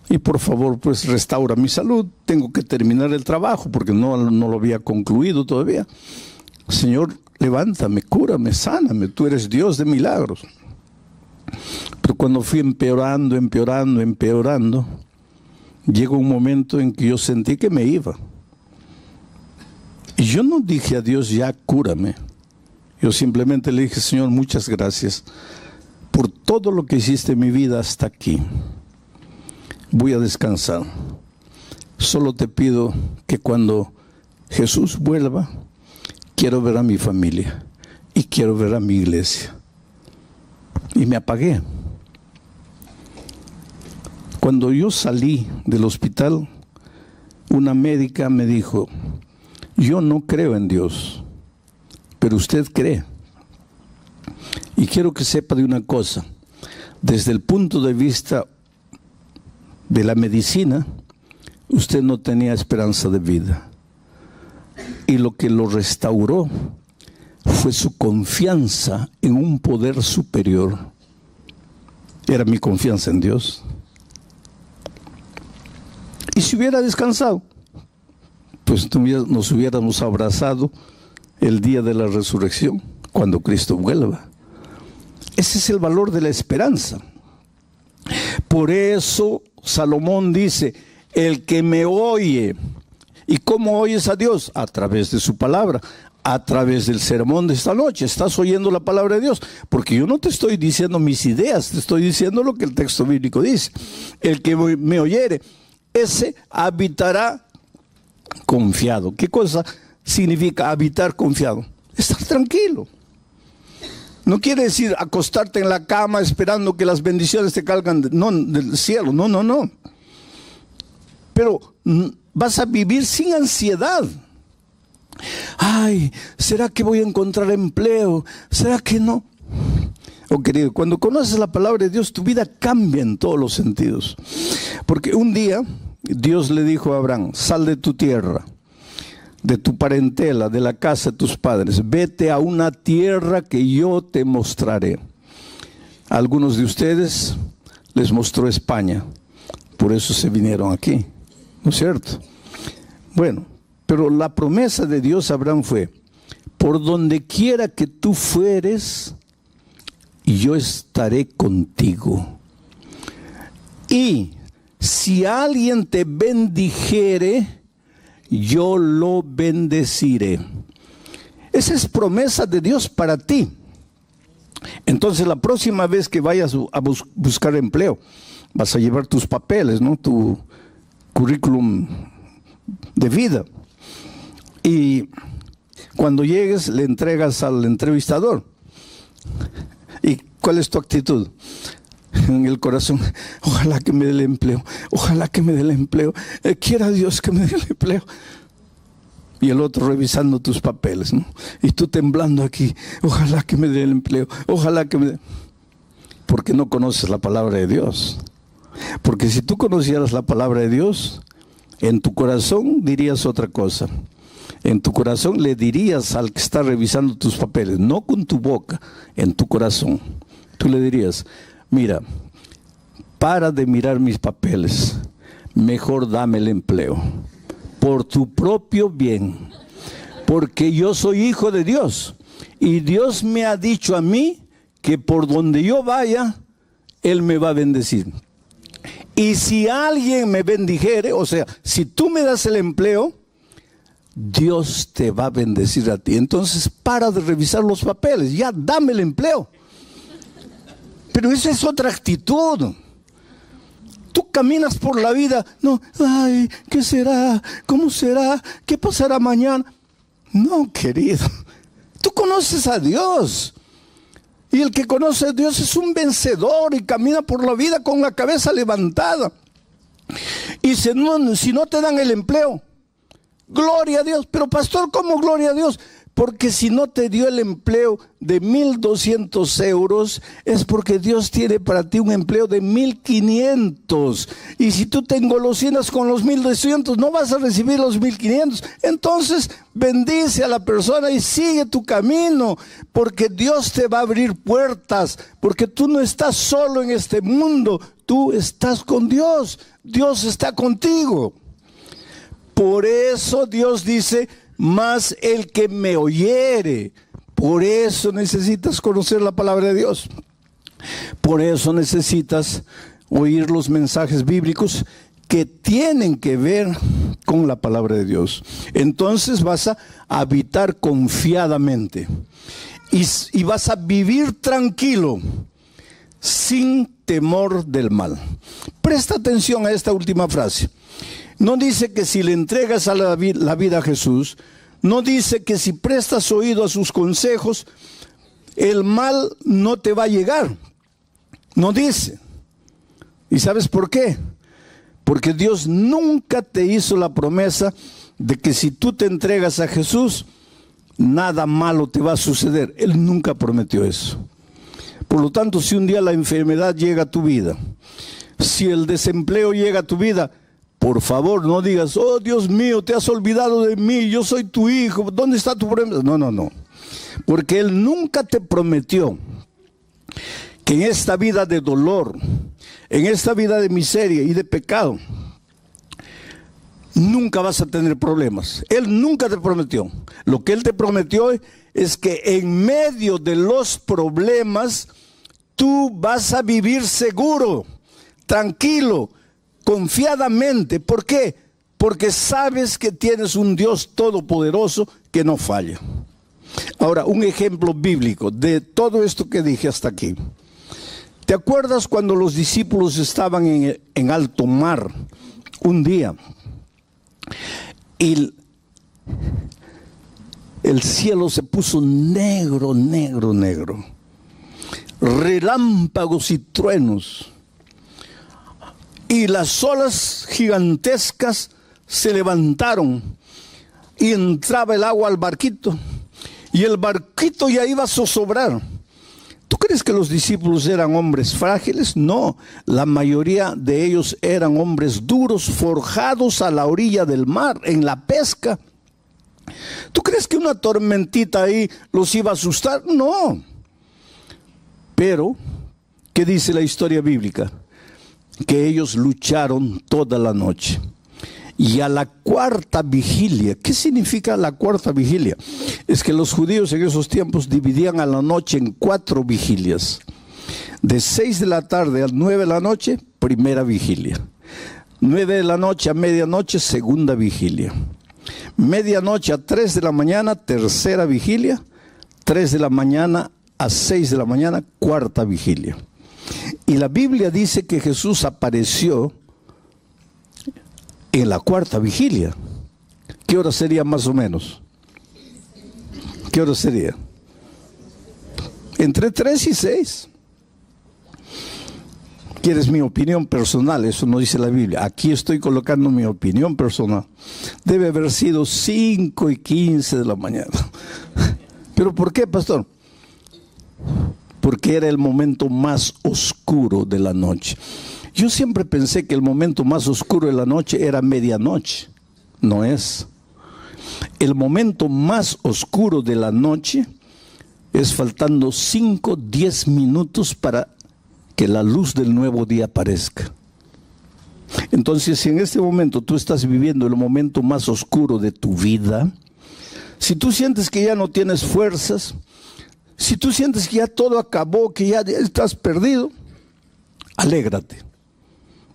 y por favor pues restaura mi salud, tengo que terminar el trabajo porque no lo había concluido todavía. Señor, levántame, cúrame, sáname, tú eres Dios de milagros. Pero cuando fui empeorando, llegó un momento en que yo sentí que me iba. Y yo no dije a Dios, ya cúrame. Yo simplemente le dije, Señor, muchas gracias por todo lo que hiciste en mi vida hasta aquí. Voy a descansar. Solo te pido que cuando Jesús vuelva, quiero ver a mi familia y quiero ver a mi iglesia. Y me apagué. Cuando yo salí del hospital, una médica me dijo, yo no creo en Dios, pero usted cree. Y quiero que sepa de una cosa, desde el punto de vista de la medicina, usted no tenía esperanza de vida. Y lo que lo restauró fue su confianza en un poder superior. Era mi confianza en Dios. Y si hubiera descansado, pues nos hubiéramos abrazado el día de la resurrección, cuando Cristo vuelva. Ese es el valor de la esperanza. Por eso Salomón dice, el que me oye. ¿Y cómo oyes a Dios? A través de su palabra, a través del sermón de esta noche. Estás oyendo la palabra de Dios, porque yo no te estoy diciendo mis ideas, te estoy diciendo lo que el texto bíblico dice. El que me oyere, ese habitará confiado. ¿Qué cosa significa habitar confiado? Estar tranquilo. No quiere decir acostarte en la cama esperando que las bendiciones te caigan del cielo. No. Pero vas a vivir sin ansiedad. Ay, ¿será que voy a encontrar empleo? ¿Será que no? Oh, querido, cuando conoces la palabra de Dios, tu vida cambia en todos los sentidos. Porque un día Dios le dijo a Abraham, sal de tu tierra, de tu parentela, de la casa de tus padres, vete a una tierra que yo te mostraré. A algunos de ustedes les mostró España, por eso se vinieron aquí, ¿no es cierto? Bueno, pero la promesa de Dios a Abraham fue, por donde quiera que tú fueres, yo estaré contigo. Y si alguien te bendijere, yo lo bendeciré. Esa es promesa de Dios para ti. Entonces la próxima vez que vayas a buscar empleo, vas a llevar tus papeles, ¿no? Tu currículum de vida. Y cuando llegues le entregas al entrevistador. ¿Y cuál es tu actitud? En el corazón, ojalá que me dé el empleo, ojalá que me dé el empleo, quiera Dios que me dé el empleo. Y el otro revisando tus papeles, ¿no? Y tú temblando aquí, ojalá que me dé el empleo, ojalá que me dé. Porque no conoces la palabra de Dios. Porque si tú conocieras la palabra de Dios, en tu corazón dirías otra cosa. En tu corazón le dirías al que está revisando tus papeles, no con tu boca, en tu corazón. Tú le dirías, mira, para de mirar mis papeles, mejor dame el empleo, por tu propio bien, porque yo soy hijo de Dios, y Dios me ha dicho a mí que por donde yo vaya, Él me va a bendecir. Y si alguien me bendijere, o sea, si tú me das el empleo, Dios te va a bendecir a ti. Entonces para de revisar los papeles, ya dame el empleo. Pero esa es otra actitud. Tú caminas por la vida, no, ay, ¿qué será? ¿Cómo será? ¿Qué pasará mañana? No, querido, tú conoces a Dios. Y el que conoce a Dios es un vencedor y camina por la vida con la cabeza levantada. Y si no te dan el empleo, gloria a Dios. Pero pastor, ¿cómo gloria a Dios? Porque si no te dio el empleo de 1,200 euros, es porque Dios tiene para ti un empleo de 1,500. Y si tú te engolosinas con los 1,200, no vas a recibir los 1,500. Entonces bendice a la persona y sigue tu camino, porque Dios te va a abrir puertas, porque tú no estás solo en este mundo, tú estás con Dios. Dios está contigo. Por eso Dios dice, mas el que me oyere. Por eso necesitas conocer la palabra de Dios. Por eso necesitas oír los mensajes bíblicos que tienen que ver con la palabra de Dios. Entonces vas a habitar confiadamente y vas a vivir tranquilo, sin temor del mal. Presta atención a esta última frase. No dice que si le entregas a la vida a Jesús, no dice que si prestas oído a sus consejos, el mal no te va a llegar. No dice. ¿Y sabes por qué? Porque Dios nunca te hizo la promesa de que si tú te entregas a Jesús, nada malo te va a suceder. Él nunca prometió eso. Por lo tanto, si un día la enfermedad llega a tu vida, si el desempleo llega a tu vida, por favor, no digas, oh Dios mío, te has olvidado de mí, yo soy tu hijo, ¿dónde está tu promesa? No. Porque Él nunca te prometió que en esta vida de dolor, en esta vida de miseria y de pecado, nunca vas a tener problemas. Él nunca te prometió. Lo que Él te prometió es que en medio de los problemas tú vas a vivir seguro, tranquilo, confiadamente. ¿Por qué? Porque sabes que tienes un Dios todopoderoso que no falla. Ahora, un ejemplo bíblico de todo esto que dije hasta aquí. ¿Te acuerdas cuando los discípulos estaban en alto mar un día? Y el cielo se puso negro, negro, negro. Relámpagos y truenos. Y las olas gigantescas se levantaron. Y entraba el agua al barquito. Y el barquito ya iba a zozobrar. ¿Tú crees que los discípulos eran hombres frágiles? No, la mayoría de ellos eran hombres duros, forjados a la orilla del mar, en la pesca. ¿Tú crees que una tormentita ahí los iba a asustar? No. Pero, ¿qué dice la historia bíblica? Que ellos lucharon toda la noche. Y a la cuarta vigilia, ¿qué significa la cuarta vigilia? Es que los judíos en esos tiempos dividían a la noche en 4 vigilias. De 6 de la tarde a 9 de la noche, primera vigilia. 9 de la noche a medianoche, segunda vigilia. Medianoche a 3 de la mañana, tercera vigilia. 3 de la mañana a 6 de la mañana, cuarta vigilia. Y la Biblia dice que Jesús apareció en la cuarta vigilia. ¿Qué hora sería más o menos? ¿Qué hora sería? Entre 3 y 6. ¿Quieres mi opinión personal? Eso no dice la Biblia. Aquí estoy colocando mi opinión personal. Debe haber sido 5 y 15 de la mañana. ¿Pero por qué, pastor? Porque era el momento más oscuro de la noche. Yo siempre pensé que el momento más oscuro de la noche era medianoche. No es. El momento más oscuro de la noche es faltando 5, 10 minutos para que la luz del nuevo día aparezca. Entonces, si en este momento tú estás viviendo el momento más oscuro de tu vida, si tú sientes que ya no tienes fuerzas, si tú sientes que ya todo acabó, que ya estás perdido, alégrate.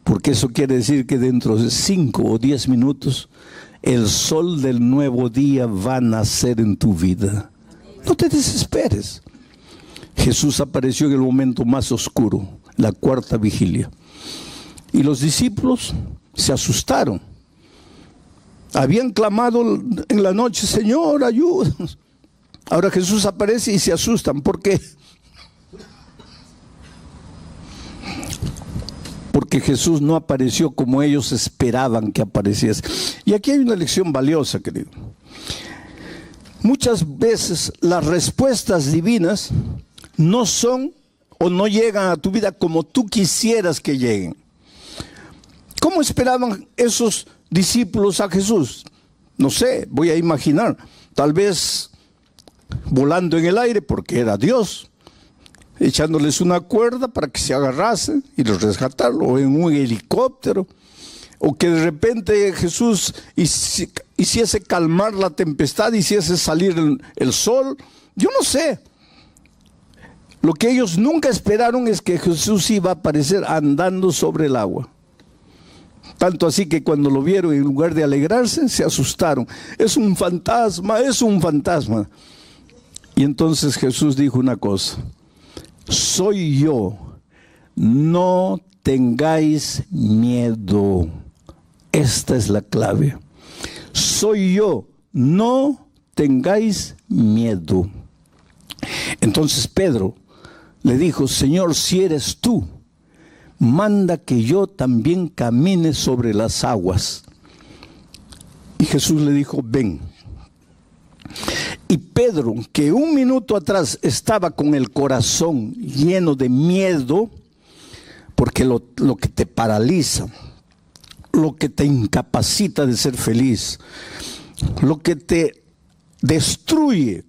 Porque eso quiere decir que dentro de 5 o 10 minutos el sol del nuevo día va a nacer en tu vida. No te desesperes. Jesús apareció en el momento más oscuro, la cuarta vigilia. Y los discípulos se asustaron. Habían clamado en la noche, Señor, ayúdanos. Ahora Jesús aparece y se asustan. ¿Por qué? Porque Jesús no apareció como ellos esperaban que apareciese. Y aquí hay una lección valiosa, querido. Muchas veces las respuestas divinas no son o no llegan a tu vida como tú quisieras que lleguen. ¿Cómo esperaban esos discípulos a Jesús? No sé, voy a imaginar. Tal vez volando en el aire porque era Dios, echándoles una cuerda para que se agarrasen y los rescatarlo, o en un helicóptero, o que de repente Jesús hiciese calmar la tempestad, hiciese salir el sol. Yo no sé. Lo que ellos nunca esperaron es que Jesús iba a aparecer andando sobre el agua. Tanto así que cuando lo vieron, en lugar de alegrarse, se asustaron. Es un fantasma, es un fantasma. Y entonces Jesús dijo una cosa: soy yo, no tengáis miedo. Esta es la clave. Soy yo, no tengáis miedo. Entonces Pedro le dijo: Señor, si eres tú, manda que yo también camine sobre las aguas. Y Jesús le dijo: ven. Y Pedro, que un minuto atrás estaba con el corazón lleno de miedo, porque lo que te paraliza, lo que te incapacita de ser feliz, lo que te destruye,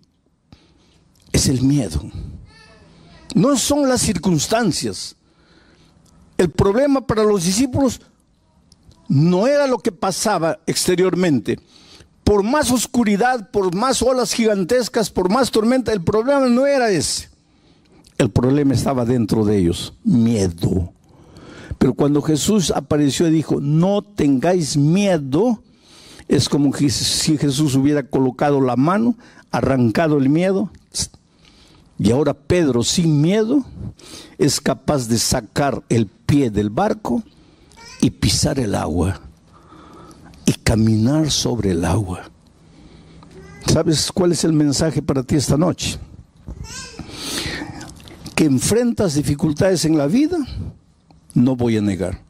es el miedo. No son las circunstancias. El problema para los discípulos no era lo que pasaba exteriormente. Por más oscuridad, por más olas gigantescas, por más tormenta, el problema no era ese. El problema estaba dentro de ellos, miedo. Pero cuando Jesús apareció y dijo, no tengáis miedo, es como si Jesús hubiera colocado la mano, arrancado el miedo. Y ahora Pedro, sin miedo, es capaz de sacar el pie del barco y pisar el agua y caminar sobre el agua. ¿Sabes cuál es el mensaje para ti esta noche? Que enfrentas dificultades en la vida, no voy a negar.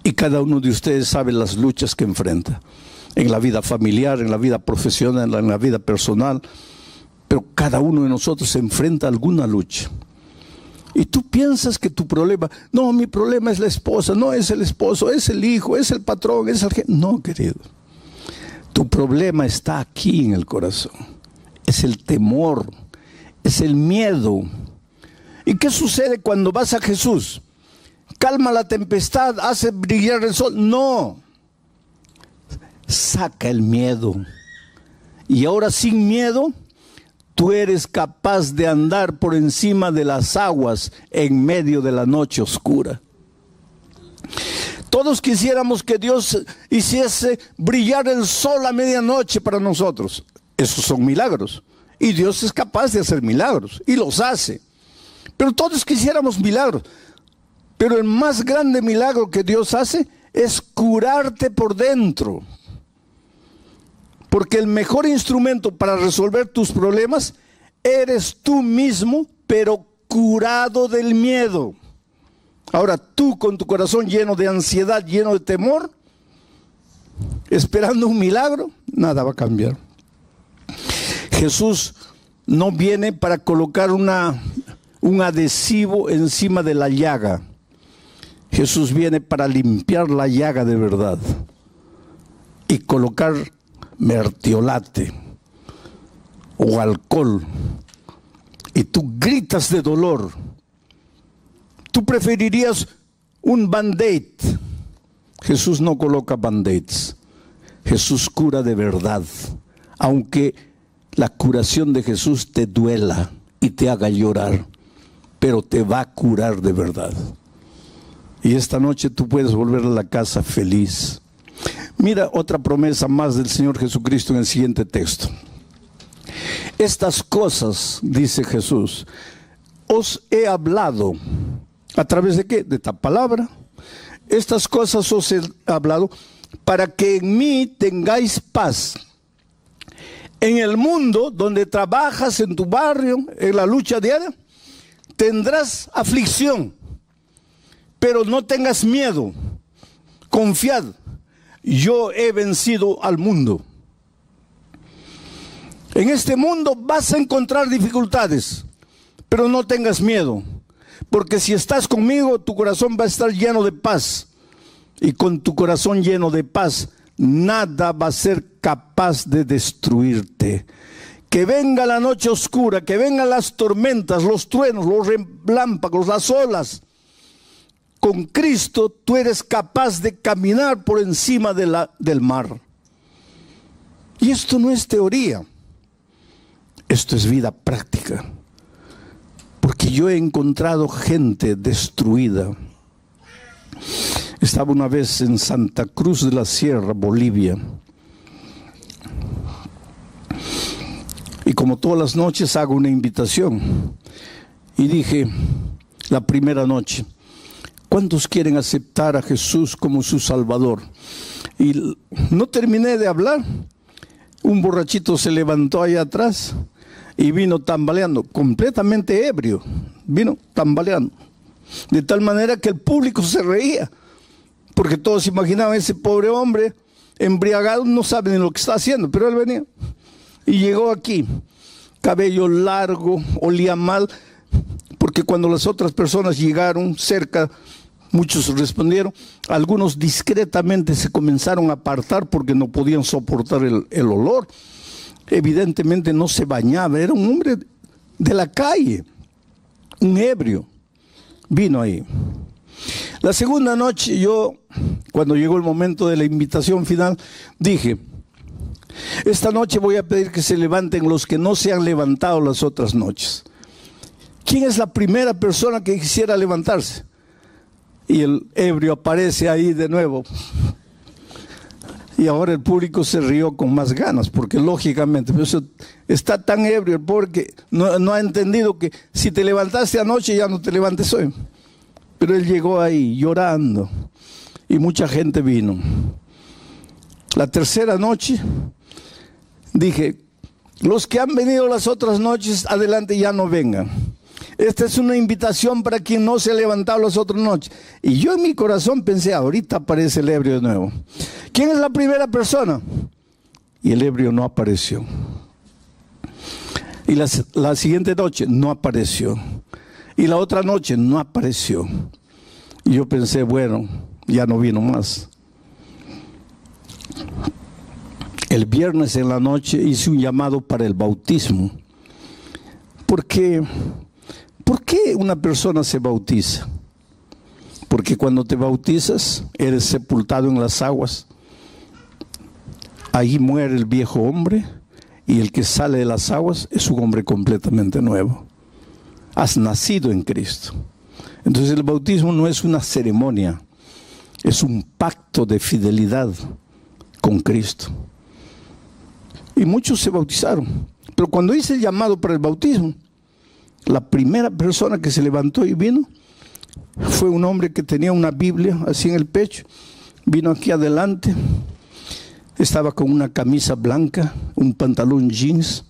Y cada uno de ustedes sabe las luchas que enfrenta. En la vida familiar, en la vida profesional, en la vida personal. Pero cada uno de nosotros se enfrenta a alguna lucha. Y tú piensas que tu problema, no, mi problema es la esposa, no es el esposo, es el hijo, es el patrón, es el jefe. No, querido. Tu problema está aquí en el corazón. Es el temor, es el miedo. ¿Y qué sucede cuando vas a Jesús? Calma la tempestad, hace brillar el sol. No. Saca el miedo. Y ahora sin miedo, tú eres capaz de andar por encima de las aguas en medio de la noche oscura. Todos quisiéramos que Dios hiciese brillar el sol a medianoche para nosotros. Esos son milagros. Y Dios es capaz de hacer milagros. Y los hace. Pero todos quisiéramos milagros. Pero el más grande milagro que Dios hace es curarte por dentro. Porque el mejor instrumento para resolver tus problemas eres tú mismo, pero curado del miedo. Ahora tú con tu corazón lleno de ansiedad, lleno de temor, esperando un milagro, nada va a cambiar. Jesús no viene para colocar un adhesivo encima de la llaga. Jesús viene para limpiar la llaga de verdad y colocar mertiolate o alcohol, y tú gritas de dolor. Tú preferirías un band-aid. Jesús no coloca band-aids. Jesús cura de verdad, aunque la curación de Jesús te duela y te haga llorar, pero te va a curar de verdad. Y esta noche tú puedes volver a la casa feliz. Mira otra promesa más del Señor Jesucristo en el siguiente texto. Estas cosas, dice Jesús, os he hablado. ¿A través de qué? De esta palabra. Estas cosas os he hablado para que en mí tengáis paz. En el mundo donde trabajas, en tu barrio, en la lucha diaria, tendrás aflicción. Pero no tengas miedo. Confiad. Yo he vencido al mundo. En este mundo vas a encontrar dificultades, pero no tengas miedo, porque si estás conmigo, tu corazón va a estar lleno de paz, y con tu corazón lleno de paz, nada va a ser capaz de destruirte. Que venga la noche oscura, que vengan las tormentas, los truenos, los relámpagos, las olas. Con Cristo tú eres capaz de caminar por encima del mar. Y esto no es teoría. Esto es vida práctica. Porque yo he encontrado gente destruida. Estaba una vez en Santa Cruz de la Sierra, Bolivia. Y como todas las noches hago una invitación. Y dije, la primera noche, ¿cuántos quieren aceptar a Jesús como su Salvador? Y no terminé de hablar. Un borrachito se levantó allá atrás y vino tambaleando, completamente ebrio. Vino tambaleando. De tal manera que el público se reía. Porque todos imaginaban ese pobre hombre embriagado, no sabe ni lo que está haciendo. Pero él venía. Y llegó aquí. Cabello largo, olía mal. Porque cuando las otras personas llegaron cerca, muchos respondieron, algunos discretamente se comenzaron a apartar porque no podían soportar el olor. Evidentemente no se bañaba, era un hombre de la calle, un ebrio. Vino ahí. La segunda noche yo cuando llegó el momento de la invitación final, dije, esta noche voy a pedir que se levanten los que no se han levantado las otras noches. ¿Quién es la primera persona que quisiera levantarse? Y el ebrio aparece ahí de nuevo. Y ahora el público se rió con más ganas, porque lógicamente está tan ebrio el pobre que no ha entendido que si te levantaste anoche ya no te levantes hoy. Pero él llegó ahí llorando y mucha gente vino. La tercera noche dije, los que han venido las otras noches, adelante ya no vengan. Esta es una invitación para quien no se ha levantado las otras noches. Y yo en mi corazón pensé, ahorita aparece el ebrio de nuevo. ¿Quién es la primera persona? Y el ebrio no apareció. Y la siguiente noche no apareció. Y la otra noche no apareció. Y yo pensé, bueno, ya no vino más. El viernes en la noche hice un llamado para el bautismo. ¿Por qué una persona se bautiza? Porque cuando te bautizas, eres sepultado en las aguas. Ahí muere el viejo hombre y el que sale de las aguas es un hombre completamente nuevo. Has nacido en Cristo. Entonces el bautismo no es una ceremonia, es un pacto de fidelidad con Cristo. Y muchos se bautizaron. Pero cuando hice el llamado para el bautismo, la primera persona que se levantó y vino fue un hombre que tenía una Biblia así en el pecho. Vino aquí adelante, estaba con una camisa blanca, un pantalón jeans,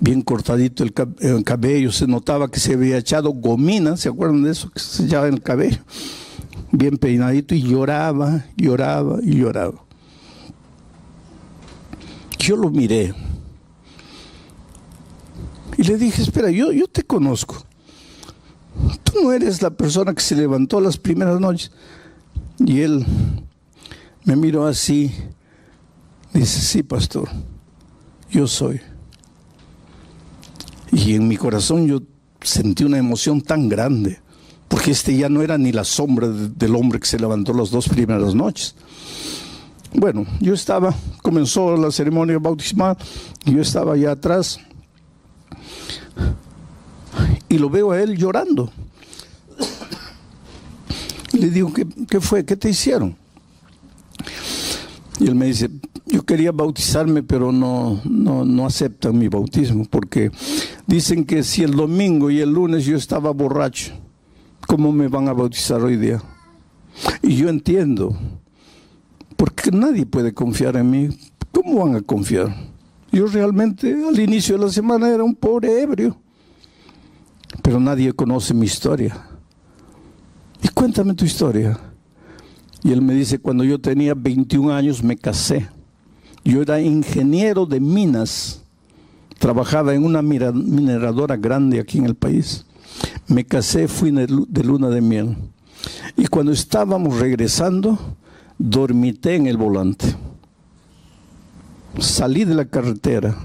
bien cortadito el cabello, se notaba que se había echado gomina, ¿se acuerdan de eso? Que se echaba en el cabello, bien peinadito, y lloraba, lloraba y lloraba. Yo lo miré y le dije, espera, yo te conozco. Tú no eres la persona que se levantó las primeras noches. Y él me miró así, dice, sí, pastor, yo soy. Y en mi corazón yo sentí una emoción tan grande, porque ya no era ni la sombra del hombre que se levantó las dos primeras noches. Bueno, comenzó la ceremonia bautismal, y yo estaba allá atrás, y lo veo a él llorando. Y le digo, ¿qué fue? ¿Qué te hicieron? Y él me dice, yo quería bautizarme, pero no aceptan mi bautismo, porque dicen que si el domingo y el lunes yo estaba borracho, ¿cómo me van a bautizar hoy día? Y yo entiendo, porque nadie puede confiar en mí. ¿Cómo van a confiar? Yo realmente al inicio de la semana era un pobre ebrio, pero nadie conoce mi historia. Y cuéntame tu historia. Y él me dice, cuando yo tenía 21 años me casé. Yo era ingeniero de minas, trabajaba en una mineradora grande aquí en el país. Me casé, fui de luna de miel. Y cuando estábamos regresando, dormité en el volante. Salí de la carretera